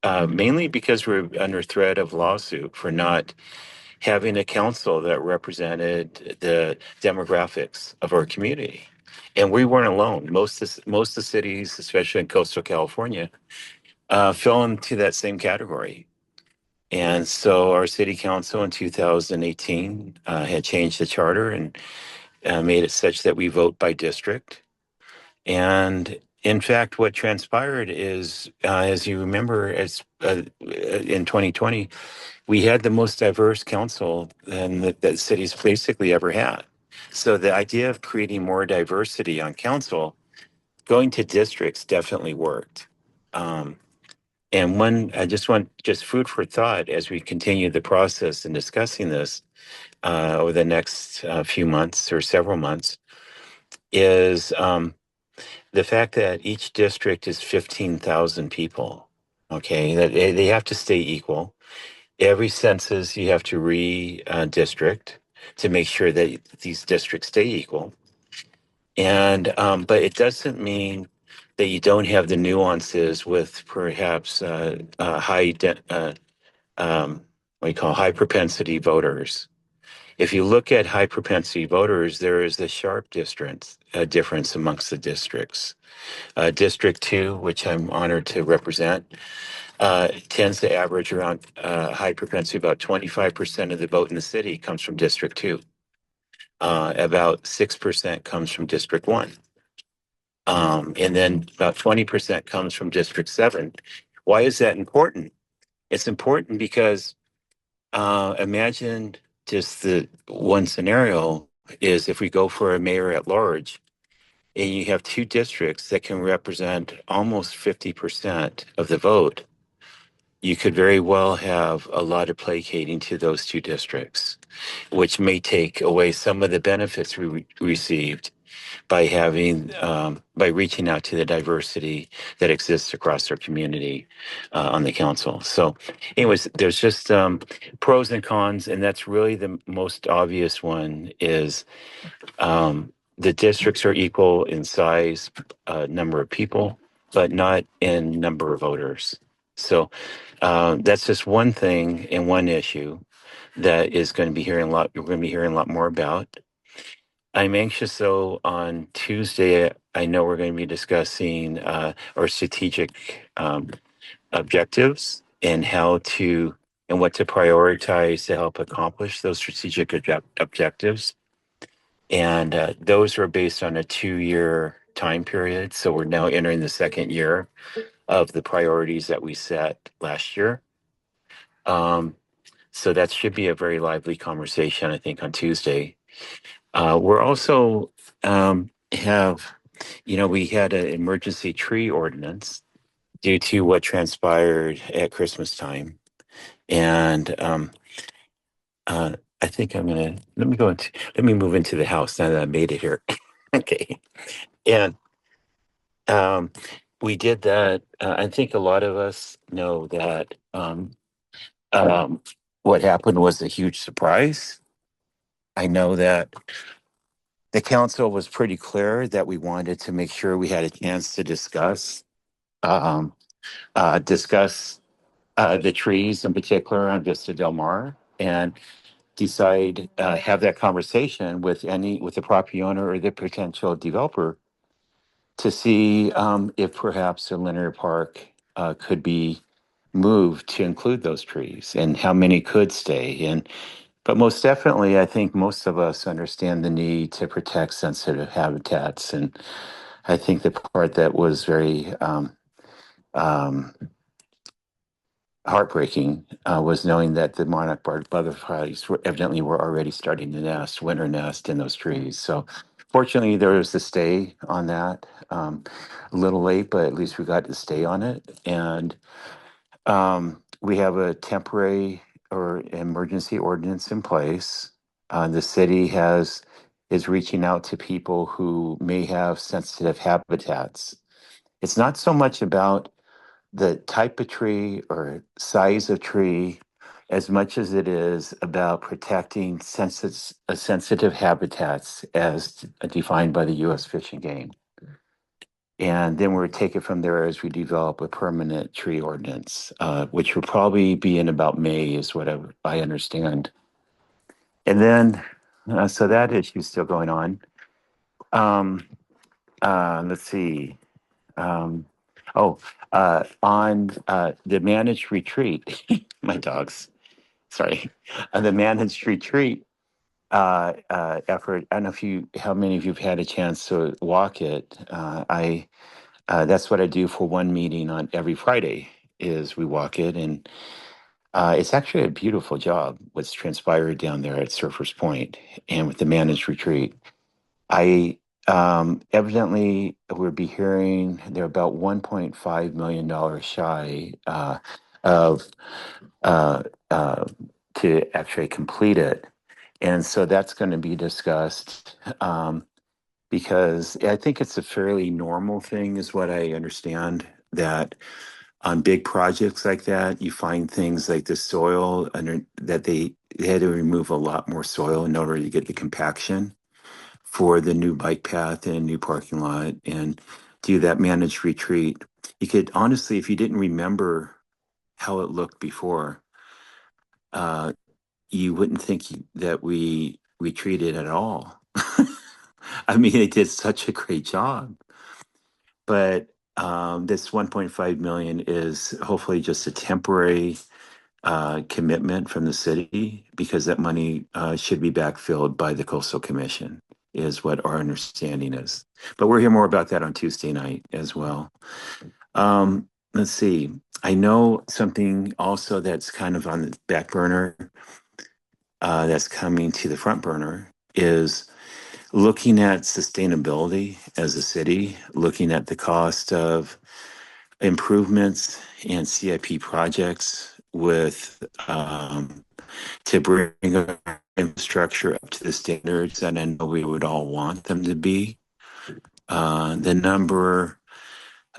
mainly because we're under threat of lawsuit for not having a council that represented the demographics of our community. And we weren't alone. Most of the cities, especially in coastal California, fell into that same category. And so our city council in 2018 had changed the charter and made it such that we vote by district. And in fact, what transpired is, as you remember, in 2020, we had the most diverse council than that the city's basically ever had. So the idea of creating more diversity on council, going to districts definitely worked. And I just want food for thought as we continue the process and discussing this over the next few months or several months is the fact that each district is 15,000 people. Okay, that they have to stay equal. Every census you have to re-district. to make sure that these districts stay equal. And but it doesn't mean that you don't have the nuances with perhaps what you call high propensity voters. If you look at high propensity voters, there is a sharp difference amongst the districts. District 2, which I'm honored to represent, tends to average around high propensity. About 25% of the vote in the city comes from District 2. About 6% comes from District 1. And then about 20% comes from District 7. Why is that important? It's important because imagine just the one scenario is if we go for a mayor at large and you have two districts that can represent almost 50% of the vote, you could very well have a lot of placating to those two districts, which may take away some of the benefits we received by having by reaching out to the diversity that exists across our community on the council. So anyways, there's just pros and cons, and that's really the most obvious one is the districts are equal in size, number of people, but not in number of voters. So that's just one thing and one issue that is going to be hearing a lot. We're going to be hearing a lot more about. I'm anxious, though, on Tuesday, I know we're going to be discussing our strategic objectives and how to and what to prioritize to help accomplish those strategic objectives. And those are based on a 2-year time period. So we're now entering the second year of the priorities that we set last year. So that should be a very lively conversation, I think, on Tuesday. We're also we had an emergency tree ordinance due to what transpired at Christmas time. And I think let me move into the house now that I made it here. Okay. And we did that. I think a lot of us know that what happened was a huge surprise. I know that the council was pretty clear that we wanted to make sure we had a chance to discuss the trees in particular on Vista Del Mar and decide have that conversation with the property owner or the potential developer to see if perhaps a linear park could be moved to include those trees and how many could stay. But most definitely, I think most of us understand the need to protect sensitive habitats. And I think the part that was very heartbreaking was knowing that the monarch butterflies were already starting to winter nest in those trees. So fortunately, there was a stay on that. A little late, but at least we got to stay on it. And we have a temporary or emergency ordinance in place. The city is reaching out to people who may have sensitive habitats. It's not so much about the type of tree or size of tree as much as it is about protecting sensitive habitats as defined by the U.S. Fish and Game. And then we'll take it from there as we develop a permanent tree ordinance, which will probably be in about May is what I understand. And then, so that issue is still going on. Let's see. On the managed retreat, my dogs, sorry, on the managed retreat effort, I don't know how many of you have had a chance to walk it. That's what I do for one meeting on every Friday is we walk it. And it's actually a beautiful job what's transpired down there at Surfers Point and with the managed retreat. I evidently we'll be hearing they're about $1.5 million shy of to actually complete it. And so that's going to be discussed because I think it's a fairly normal thing is what I understand that on big projects like that, you find things like the soil that they had to remove a lot more soil in order to get the compaction for the new bike path and new parking lot and do that managed retreat. You could honestly, if you didn't remember how it looked before, you wouldn't think that we retreated at all. I mean, they did such a great job. But this 1.5 million is hopefully just a temporary commitment from the city because that money should be backfilled by the Coastal Commission is what our understanding is. But we'll hear more about that on Tuesday night as well. Let's see. I know something also that's kind of on the back burner that's coming to the front burner is looking at sustainability as a city, looking at the cost of improvements and CIP projects with to bring our infrastructure up to the standards that I know we would all want them to be. The number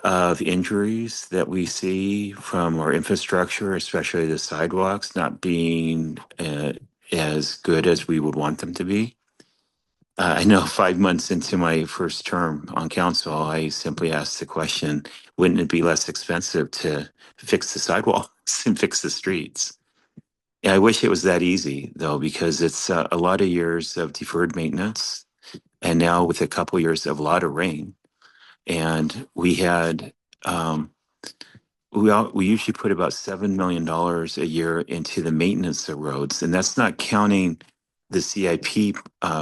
of injuries that we see from our infrastructure, especially the sidewalks, not being as good as we would want them to be. I know 5 months into my first term on council, I simply asked the question, wouldn't it be less expensive to fix the sidewalks and fix the streets? Yeah, I wish it was that easy, though, because it's a lot of years of deferred maintenance. And now with a couple years of a lot of rain. And we had, we usually put about $7 million a year into the maintenance of roads. And that's not counting the CIP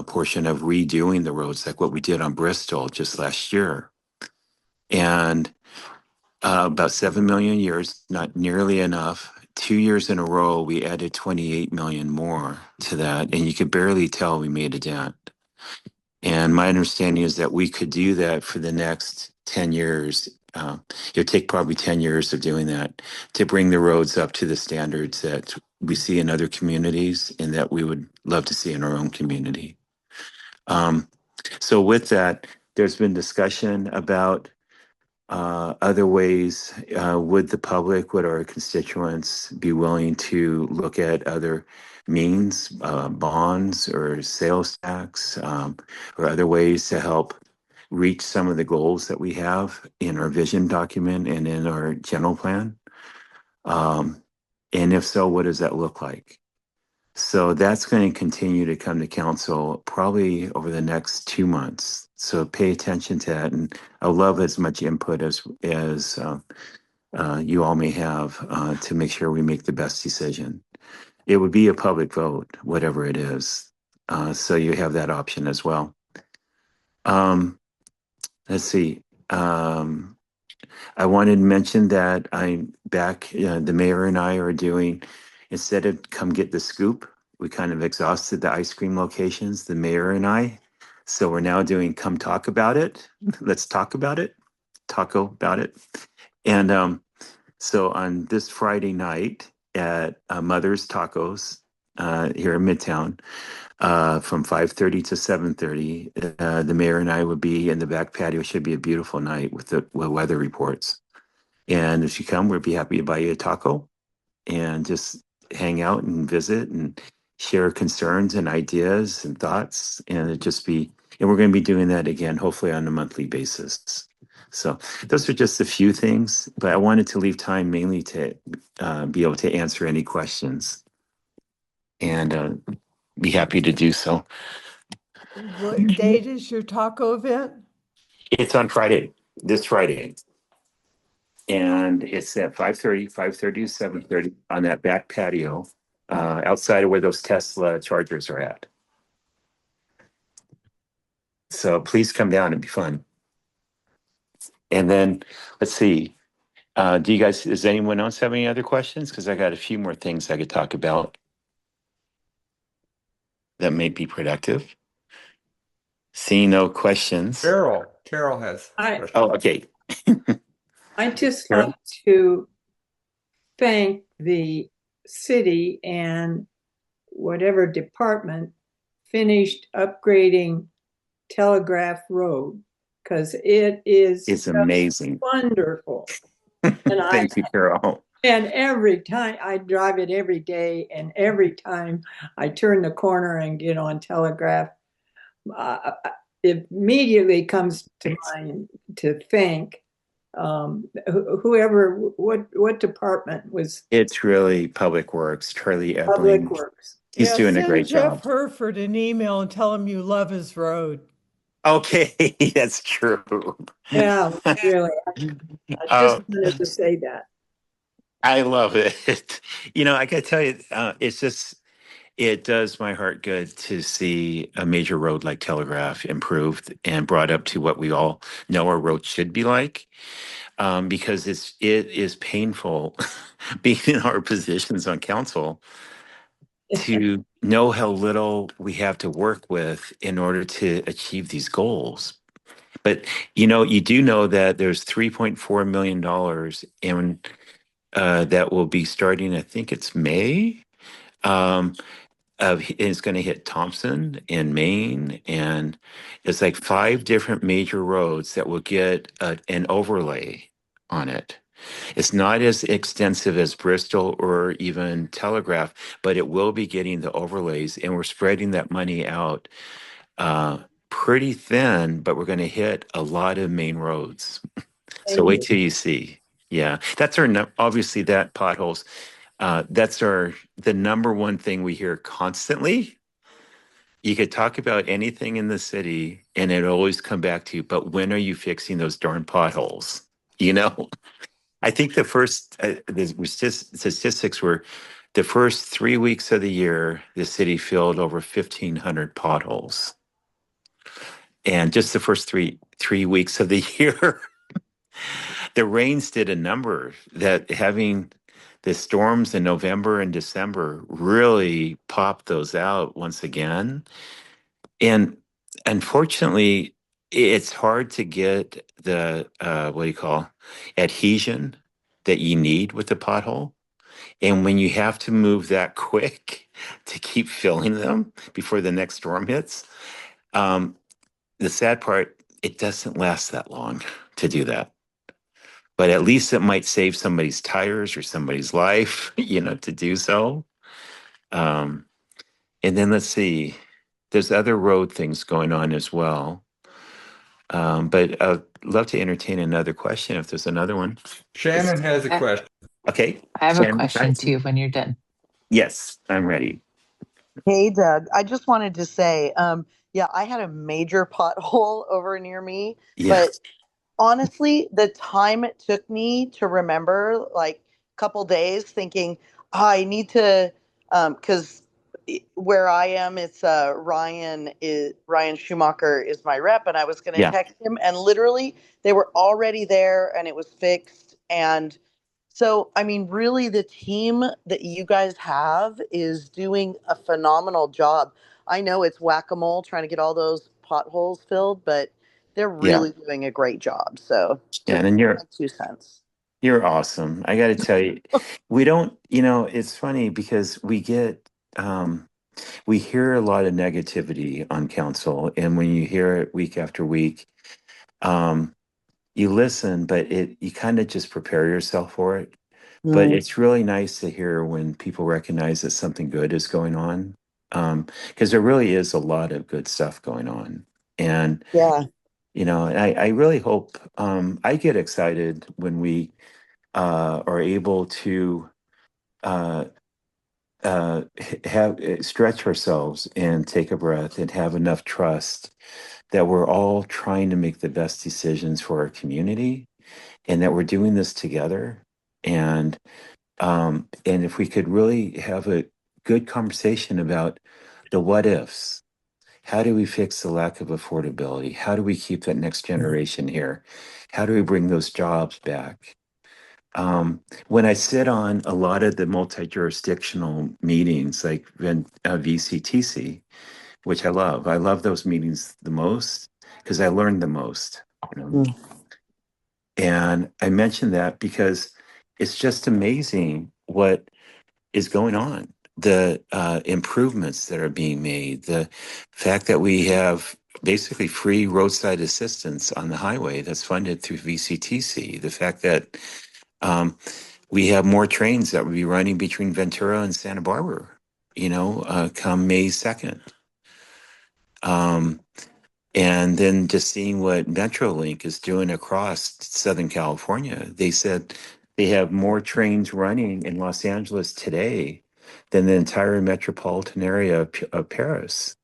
portion of redoing the roads, like what we did on Bristol just last year. And about 7 million years, not nearly enough. 2 years in a row, we added 28 million more to that. And you could barely tell we made a dent. And my understanding is that we could do that for the next 10 years. It'll take probably 10 years of doing that to bring the roads up to the standards that we see in other communities and that we would love to see in our own community. So with that, there's been discussion about other ways. Would the public, would our constituents be willing to look at other means, bonds or sales tax, or other ways to help reach some of the goals that we have in our vision document and in our general plan? And if so, what does that look like? So that's going to continue to come to council probably over the next 2 months. So pay attention to that, and I love as much input as you all may have to make sure we make the best decision. It would be a public vote, whatever it is. So you have that option as well. Let's see. I wanted to mention that I'm back. The mayor and I are doing, instead of come get the scoop, we kind of exhausted the ice cream locations, the mayor and I. So we're now doing come talk about it. Let's talk about it. Taco about it. And so on this Friday night at Mother's Tacos here in Midtown, from 5:30 to 7:30, the mayor and I would be in the back patio. It should be a beautiful night with the weather reports. And if you come, we'd be happy to buy you a taco and just hang out and visit and share concerns and ideas and thoughts. And we're going to be doing that again, hopefully on a monthly basis. So those are just a few things, but I wanted to leave time mainly to be able to answer any questions and be happy to do so. What date is your taco event? It's on Friday, this Friday. And it's at 5:30 to 7:30 on that back patio outside of where those Tesla chargers are at. So please come down, it'd be fun. And then let's see. Does anyone else have any other questions? Because I got a few more things I could talk about that may be productive. Seeing no questions. Carol has. Oh, okay. I just Carol? want to thank the city and whatever department finished upgrading Telegraph Road because it is It's amazing. wonderful. And Thank you, Carol. And every time I drive it every day, and every time I turn the corner and get on Telegraph, it immediately comes to mind to thank whoever, what department was It's really Public Works, Charlie Public Epling. Works. He's Yeah, doing a send great Jeff job. Herford an email and tell him you love his road. Okay, that's true. Yeah, really. I just Uh, wanted to say that. I love it. You know, I gotta tell you, it does my heart good to see a major road like Telegraph improved and brought up to what we all know our roads should be like. Because it is painful being in our positions on council to know how little we have to work with in order to achieve these goals. But you do know that there's $3.4 million in that will be starting, I think it's May. Um, it's going to hit Thompson and Maine, and it's like 5 different major roads that will get an overlay on it. It's not as extensive as Bristol or even Telegraph, but it will be getting the overlays, and we're spreading that money out uh, pretty thin, but we're going to hit a lot of main roads. So Thank wait you. till you see. Yeah, that's obviously that potholes. That's the number one thing we hear constantly. You could talk about anything in the city, and it always come back to you. But when are you fixing those darn potholes? You know. I think statistics were the first 3 weeks of the year, the city filled over 1,500 potholes. And just the first three weeks of the year, the rains did a number that having the storms in November and December really popped those out once again. And unfortunately, it's hard to get the, what do you call, adhesion that you need with the pothole. And when you have to move that quick to keep filling them before the next storm hits, um, the sad part, it doesn't last that long to do that. But at least it might save somebody's tires or somebody's life, to do so. Um, and then let's see, there's other road things going on as well. But I'd love to entertain another question if there's another one. Shannon has a question. Okay. I have a Shannon? question too when you're done. Yes, I'm ready. Hey, Doug. I just wanted to say, yeah, I had a major pothole over near me, Yeah. but honestly, the time it took me to remember, like a couple days, thinking, "Oh, I need to, because where I am, it's Ryan Schumacher is my rep, and I was going to Yeah. text him, and literally they were already there, and it was fixed, and so I mean, really, the team that you guys have is doing a phenomenal job. I know it's whack-a-mole trying to get all those potholes filled, but they're Yeah. really doing a great job. So just Shannon, my 2 cents. you're awesome. I got to tell you, we don't, it's funny because we hear a lot of negativity on council. And when you hear it week after week, um, you listen, but you kind of just prepare yourself for it. But it's really nice to hear when people recognize that something good is going on. Because there really is a lot of good stuff going on. And, Yeah. I really hope, I get excited when we are able to uh, stretch ourselves and take a breath and have enough trust that we're all trying to make the best decisions for our community and that we're doing this together. And if we could really have a good conversation about the what ifs. How do we fix the lack of affordability? How do we keep that next generation here? How do we bring those jobs back? When I sit on a lot of the multi-jurisdictional meetings like VCTC, which I love those meetings the most because I learned the most. And I mention that because it's just amazing what is going on. The improvements that are being made, the fact that we have basically free roadside assistance on the highway that's funded through VCTC, the fact that we have more trains that will be running between Ventura and Santa Barbara, come May 2nd. And then just seeing what Metrolink is doing across Southern California, they said they have more trains running in Los Angeles today than the entire metropolitan area of Paris.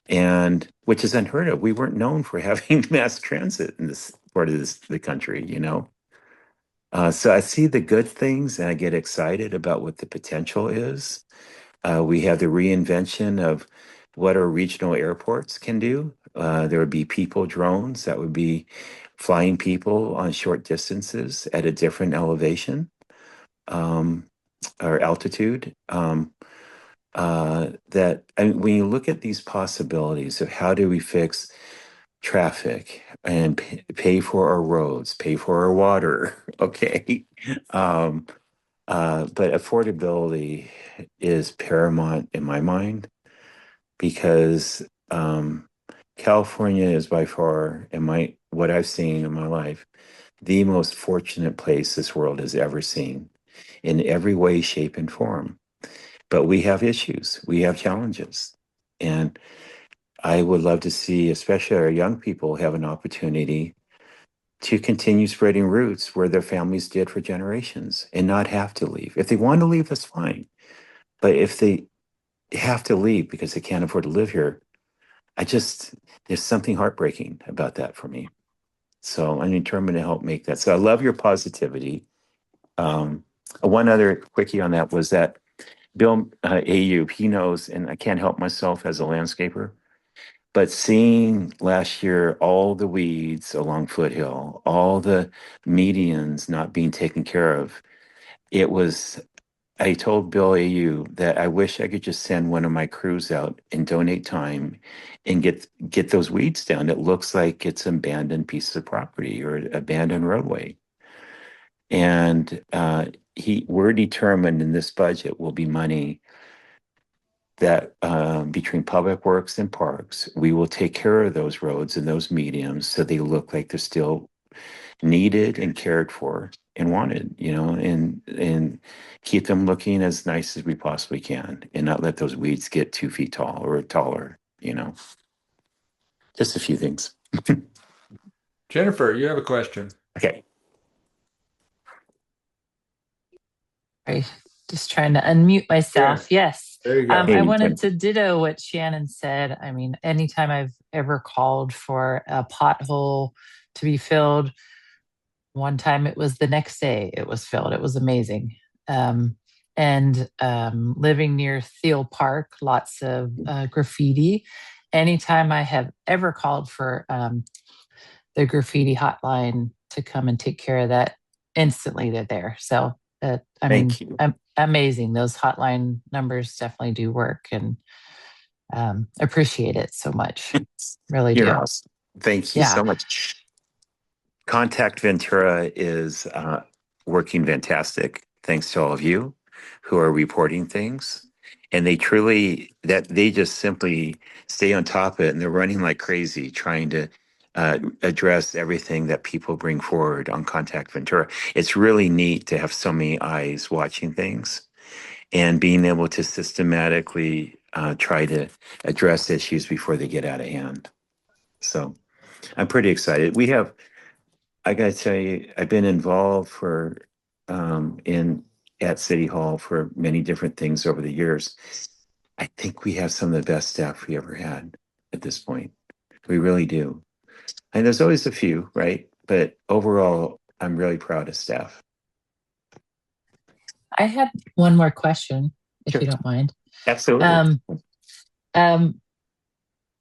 And which is unheard of. We weren't known for having mass transit in this part of the country, So I see the good things and I get excited about what the potential is. We have the reinvention of what our regional airports can do. There would be people drones that would be flying people on short distances at a different elevation or altitude. When you look at these possibilities of how do we fix traffic and pay for our roads, pay for our water, okay? But affordability is paramount in my mind because California is by far, what I've seen in my life, the most fortunate place this world has ever seen in every way, shape, and form. But we have issues, we have challenges. And I would love to see, especially our young people, have an opportunity to continue spreading roots where their families did for generations and not have to leave. If they want to leave, that's fine. But if they have to leave because they can't afford to live here, there's something heartbreaking about that for me. So I'm determined to help make that. So I love your positivity. One other quickie on that was that Bill Ayub, he knows, and I can't help myself as a landscaper, but seeing last year all the weeds along Foothill, all the medians not being taken care of, I told Bill Ayub that I wish I could just send one of my crews out and donate time and get those weeds down. It looks like it's an abandoned piece of property or an abandoned roadway. And we're determined in this budget will be money that between Public Works and Parks, we will take care of those roads and those mediums so they look like they're still needed and cared for and wanted, and keep them looking as nice as we possibly can and not let those weeds get 2 feet tall or taller, Just a few things. Jennifer, you have a question. Okay. Sorry, just trying to unmute myself. Yes. There you go. I wanted to ditto what Shannon said. I mean, anytime I've ever called for a pothole to be filled, one time it was the next day it was filled. It was amazing. And living near Thiel Park, lots of graffiti. Anytime I have ever called for the graffiti hotline to come and take care of that, instantly they're there. So Thank you. Amazing. Those hotline numbers definitely do work, and appreciate it so much. Really do. Awesome. Thank you so much. Contact Ventura is working fantastic. Thanks to all of you who are reporting things. And they just simply stay on top of it, and they're running like crazy trying to address everything that people bring forward on Contact Ventura. It's really neat to have so many eyes watching things and being able to systematically try to address issues before they get out of hand. So I'm pretty excited. I got to tell you, I've been involved at City Hall for many different things over the years. I think we have some of the best staff we ever had at this point. We really do. And there's always a few, right? But overall, I'm really proud of staff. I had one more question, if Sure. you don't mind. Absolutely.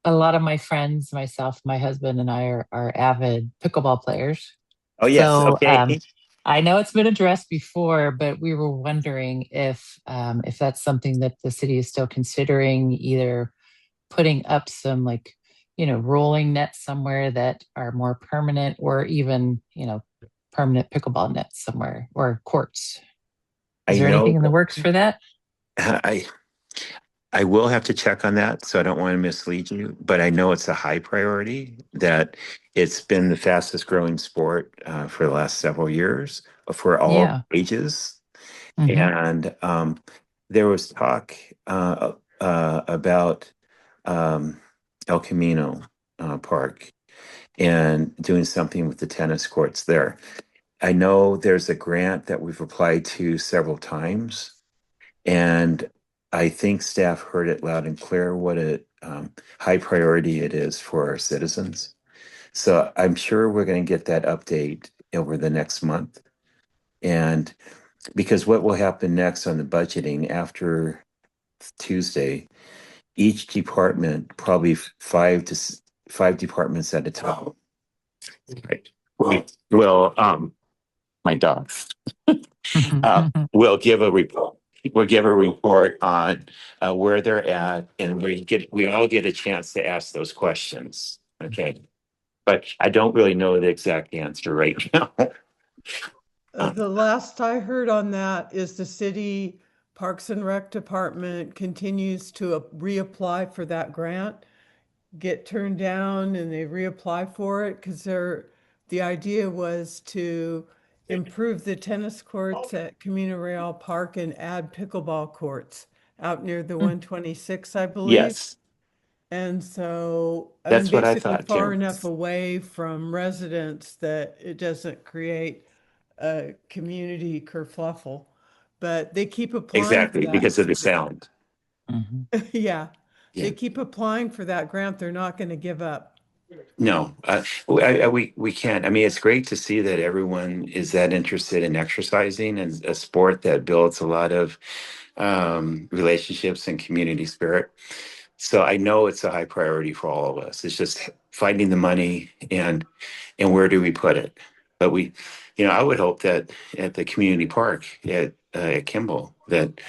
A lot of my friends, myself, my husband, and I are avid pickleball players. Oh, yes. So, Okay. I know it's been addressed before, but we were wondering if that's something that the city is still considering, either putting up some rolling nets somewhere that are more permanent, or even, permanent pickleball nets somewhere, or courts. Is there anything in the works for that? I will have to check on that, so I don't want to mislead you, but I know it's a high priority, that it's been the fastest growing sport for the last several years for all Yeah. ages. Mhm. And there was talk about El Camino Park and doing something with the tennis courts there. I know there's a grant that we've applied to several times, and I think staff heard it loud and clear what a high priority it is for our citizens. So I'm sure we're going to get that update over the next month. And because what will happen next on the budgeting after Tuesday, each department, probably five departments at a time, right? Will my dogs will give a report. We'll give a report on where they're at, and we all get a chance to ask those questions. Okay, but I don't really know the exact answer right now. The last I heard on that is the city Parks and Rec Department continues to reapply for that grant, get turned down, and they reapply for it because the idea was to improve the tennis courts at Camino Real Park and add pickleball courts out near the 126, I believe. Yes, And so, I mean, that's what I basically thought far too. enough away from residents that it doesn't create a community kerfluffle. But they keep applying for Exactly, that. because of the sound. Mhm. Yeah, Yeah. they keep applying for that grant. They're not going to give up. No, we can't. I mean, it's great to see that everyone is that interested in exercising and a sport that builds a lot of relationships and community spirit. So I know it's a high priority for all of us. It's just finding the money and where do we put it. But I would hope that at the community park at Kimball, that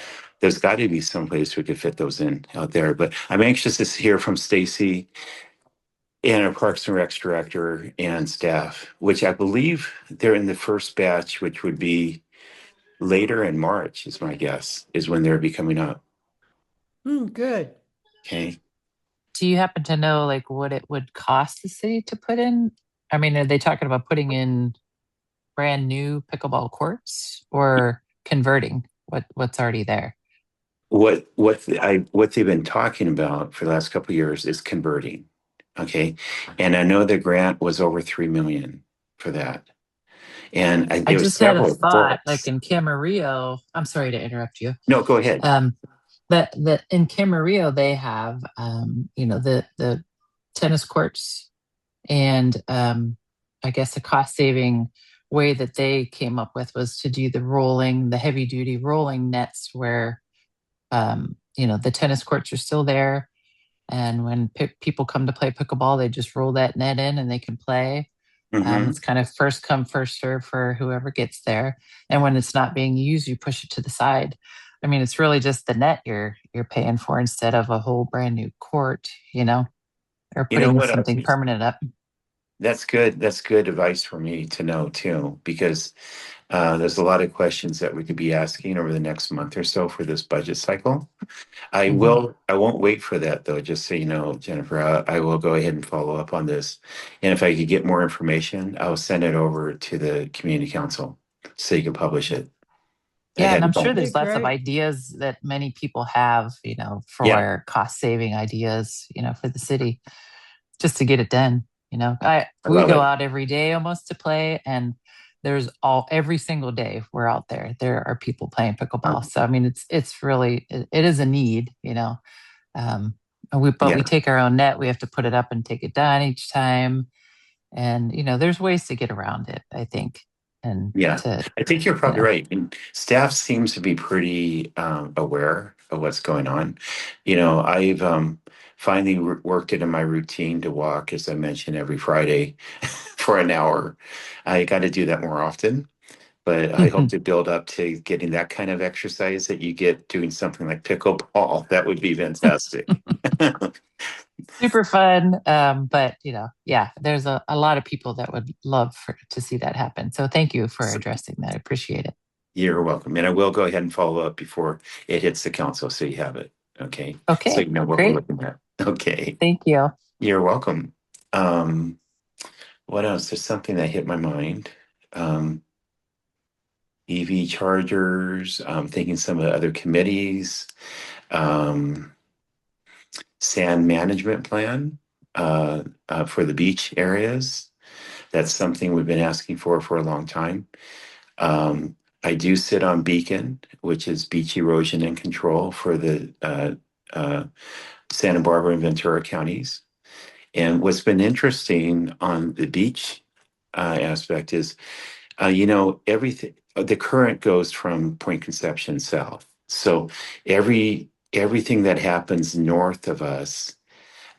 there's got to be some place we could fit those in out there. But I'm anxious to hear from Stacy and our Parks and Recs director and staff, which I believe they're in the first batch, which would be later in March, is my guess, is when they're be coming up. Good. Okay. Do you happen to know like what it would cost the city to put in? I mean, are they talking about putting in brand new pickleball courts or converting what's already there? What they've been talking about for the last couple of years is converting. Okay. And I know the grant was over 3 million for that. And I there was just had a several thought, like quotes. in Camarillo, I'm sorry to interrupt you. No, go ahead. That in Camarillo they have the tennis courts, and I guess a cost saving way that they came up with was to do the heavy duty rolling nets where the tennis courts are still there, and when people come to play pickleball, they just roll that net in and they can play. Mhm. It's kind of first come, first serve for whoever gets there. And when it's not being used, you push it to the side. I mean, it's really just the net you're paying for instead of a whole brand new court, or You know putting what something permanent up. That's good. That's good advice for me to know too, because there's a lot of questions that we could be asking over the next month or so for this budget cycle. I won't wait for that though, just so you know, Jennifer. I will go ahead and follow up on this. And if I could get more information, I'll send it over to the community council so you can publish it Yeah, ahead and I'm of sure time. there's lots of Great. ideas that many people have, Yeah, for cost saving ideas, for the city, just to get it done. I We love go it. out every day almost to play, and there's every single day we're out there. There are people playing pickleball. So I mean, it's really it is a need, but we Yeah. take our own net. We have to put it up and take it down each time, and there's ways to get around it, I think, and Yeah, to I think you're probably right. And staff seems to be pretty aware of what's going on. I've finally worked it in my routine to walk, as I mentioned, every Friday for an hour. I got to do that more often, but I hope to build up to getting that kind of exercise that you get doing something like pickleball. That would be fantastic. super fun. But yeah, there's a lot of people that would love to see that happen. So thank you for addressing that. I appreciate it. You're welcome. And I will go ahead and follow up before it hits the council so you have it. Okay. Okay, So you know what we're great. looking at. Okay. Thank you. You're welcome. What else? There's something that hit my mind. EV chargers, thinking some of the other committees, sand management plan for the beach areas. That's something we've been asking for a long time. I do sit on Beacon, which is beach erosion and control for the Santa Barbara and Ventura counties. And what's been interesting on the beach aspect is, everything, the current goes from Point Conception south. So everything that happens north of us,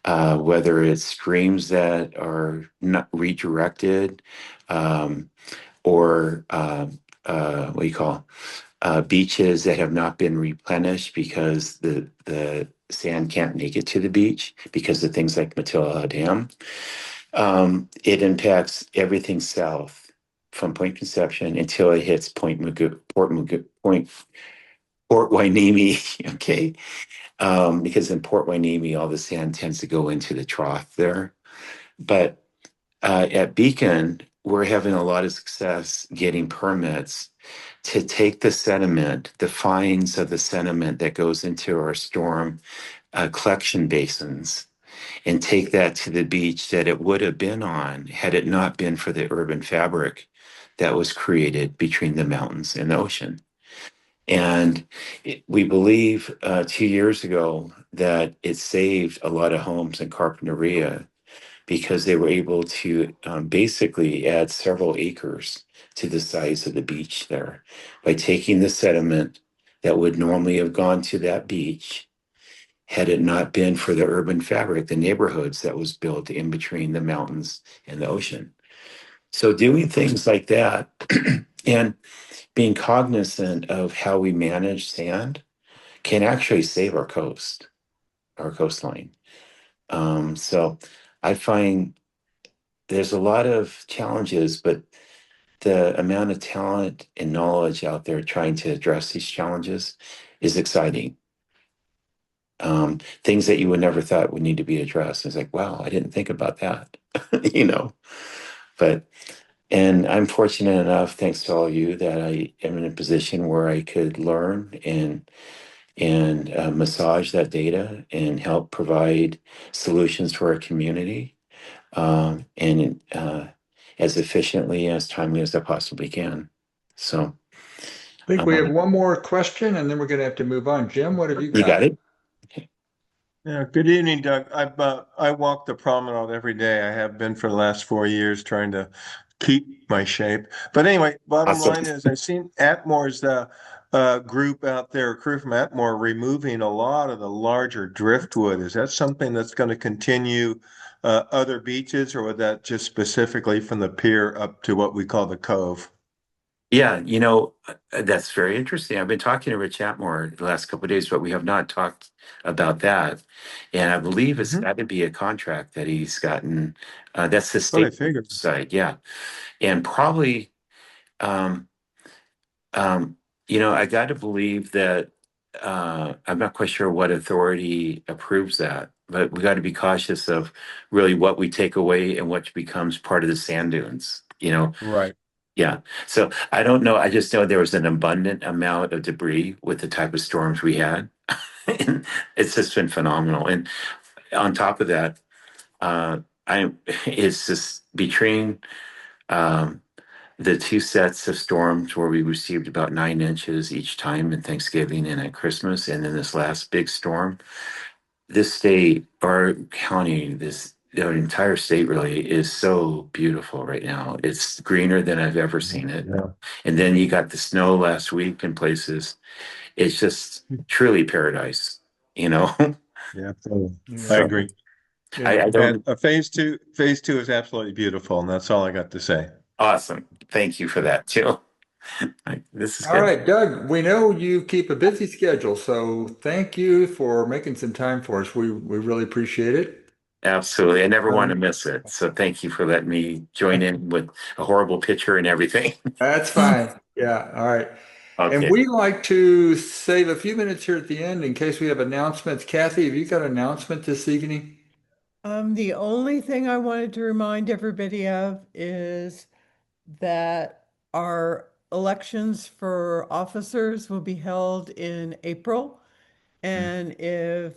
whether it's streams that are not redirected, or what do you call beaches that have not been replenished because the sand can't make it to the beach because of things like Matilla Dam. It impacts everything south from Point Conception until it hits Port Hueneme. Okay, because in Port Hueneme, all the sand tends to go into the trough there. But at Beacon, we're having a lot of success getting permits to take the sediment, the fines of the sediment that goes into our storm collection basins, and take that to the beach that it would have been on had it not been for the urban fabric that was created between the mountains and the ocean. And we believe 2 years ago that it saved a lot of homes in Carpinteria because they were able to basically add several acres to the size of the beach there by taking the sediment that would normally have gone to that beach had it not been for the urban fabric, the neighborhoods that was built in between the mountains and the ocean. So doing things like that and being cognizant of how we manage sand can actually save our coastline. So I find there's a lot of challenges, but the amount of talent and knowledge out there trying to address these challenges is exciting. Things that you would never thought would need to be addressed. It's like, wow, I didn't think about that, and I'm fortunate enough, thanks to all you, that I am in a position where I could learn and massage that data and help provide solutions for our community, and as efficiently, as timely as I possibly can. So I think we have one more question and then we're going to have to move on. Jim, what have you got? You got it? Yeah, good evening, Doug. I walk the promenade every day. I have been for the last 4 years trying to keep my shape. But anyway, bottom Awesome. line is I've seen Atmore's group out there, crew from Atmore, removing a lot of the larger driftwood. Is that something that's going to continue other beaches, or would that just specifically from the pier up to what we call the cove? Yeah, that's very interesting. I've been talking to Rich Atmore the last couple of days, but we have not talked about that. And I believe it's got to be a contract that he's gotten. That's the That's what I state figured. side, yeah. And probably, I got to believe that I'm not quite sure what authority approves that, but we got to be cautious of really what we take away and what becomes part of the sand dunes. Right. Yeah. So I don't know. I just know there was an abundant amount of debris with the type of storms we had. And it's just been phenomenal. And on top of that, it's just between the two sets of storms where we received about 9 inches each time in Thanksgiving and at Christmas, and then this last big storm. This state, our county, our entire state really is so beautiful right now. It's greener than I've ever seen it. Yeah. And then you got the snow last week in places. It's just truly paradise, Yeah, totally. I So, agree. I don't. And phase two is absolutely beautiful, and that's all I got to say. Awesome. Thank you for that too. This is All good. right, Doug, we know you keep a busy schedule, so thank you for making some time for us. We really appreciate it. Absolutely. I never want to miss it. So thank you for letting me join in with a horrible picture and everything. That's fine. Yeah, all right. And Okay. we like to save a few minutes here at the end in case we have announcements. Kathy, have you got an announcement this evening? The only thing I wanted to remind everybody of is that our elections for officers will be held in April. And if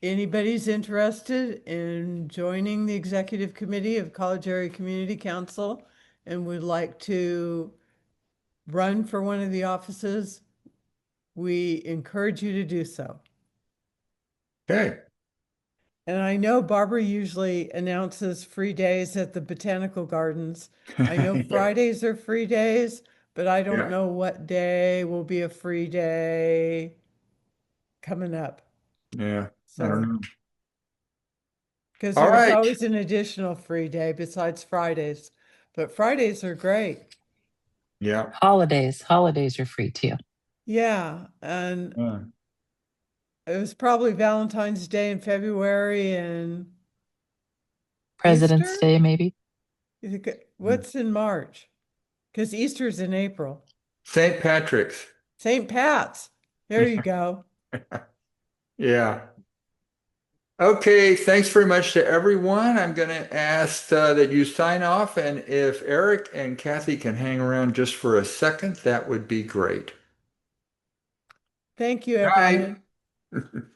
anybody's interested in joining the executive committee of College Area Community Council and would like to run for one of the offices, we encourage you to do so. Okay. And I know Barbara usually announces free days at the Botanical Gardens. I know Yeah. Fridays are free days, but I don't Yeah. know what day will be a free day coming up. Yeah. I So, don't know. because All there's right. always an additional free day besides Fridays, but Fridays are great. Yeah. Holidays are free too. Yeah, and Yeah. it was probably Valentine's Day in February and President's Easter. Day, maybe. What's in March? Because Easter's in April. St. Patrick's. St. Pat's. There you go. Yeah. Okay, thanks very much to everyone. I'm going to ask that you sign off, and if Eric and Kathy can hang around just for a second, that would be great. Thank you, Bye. everyone.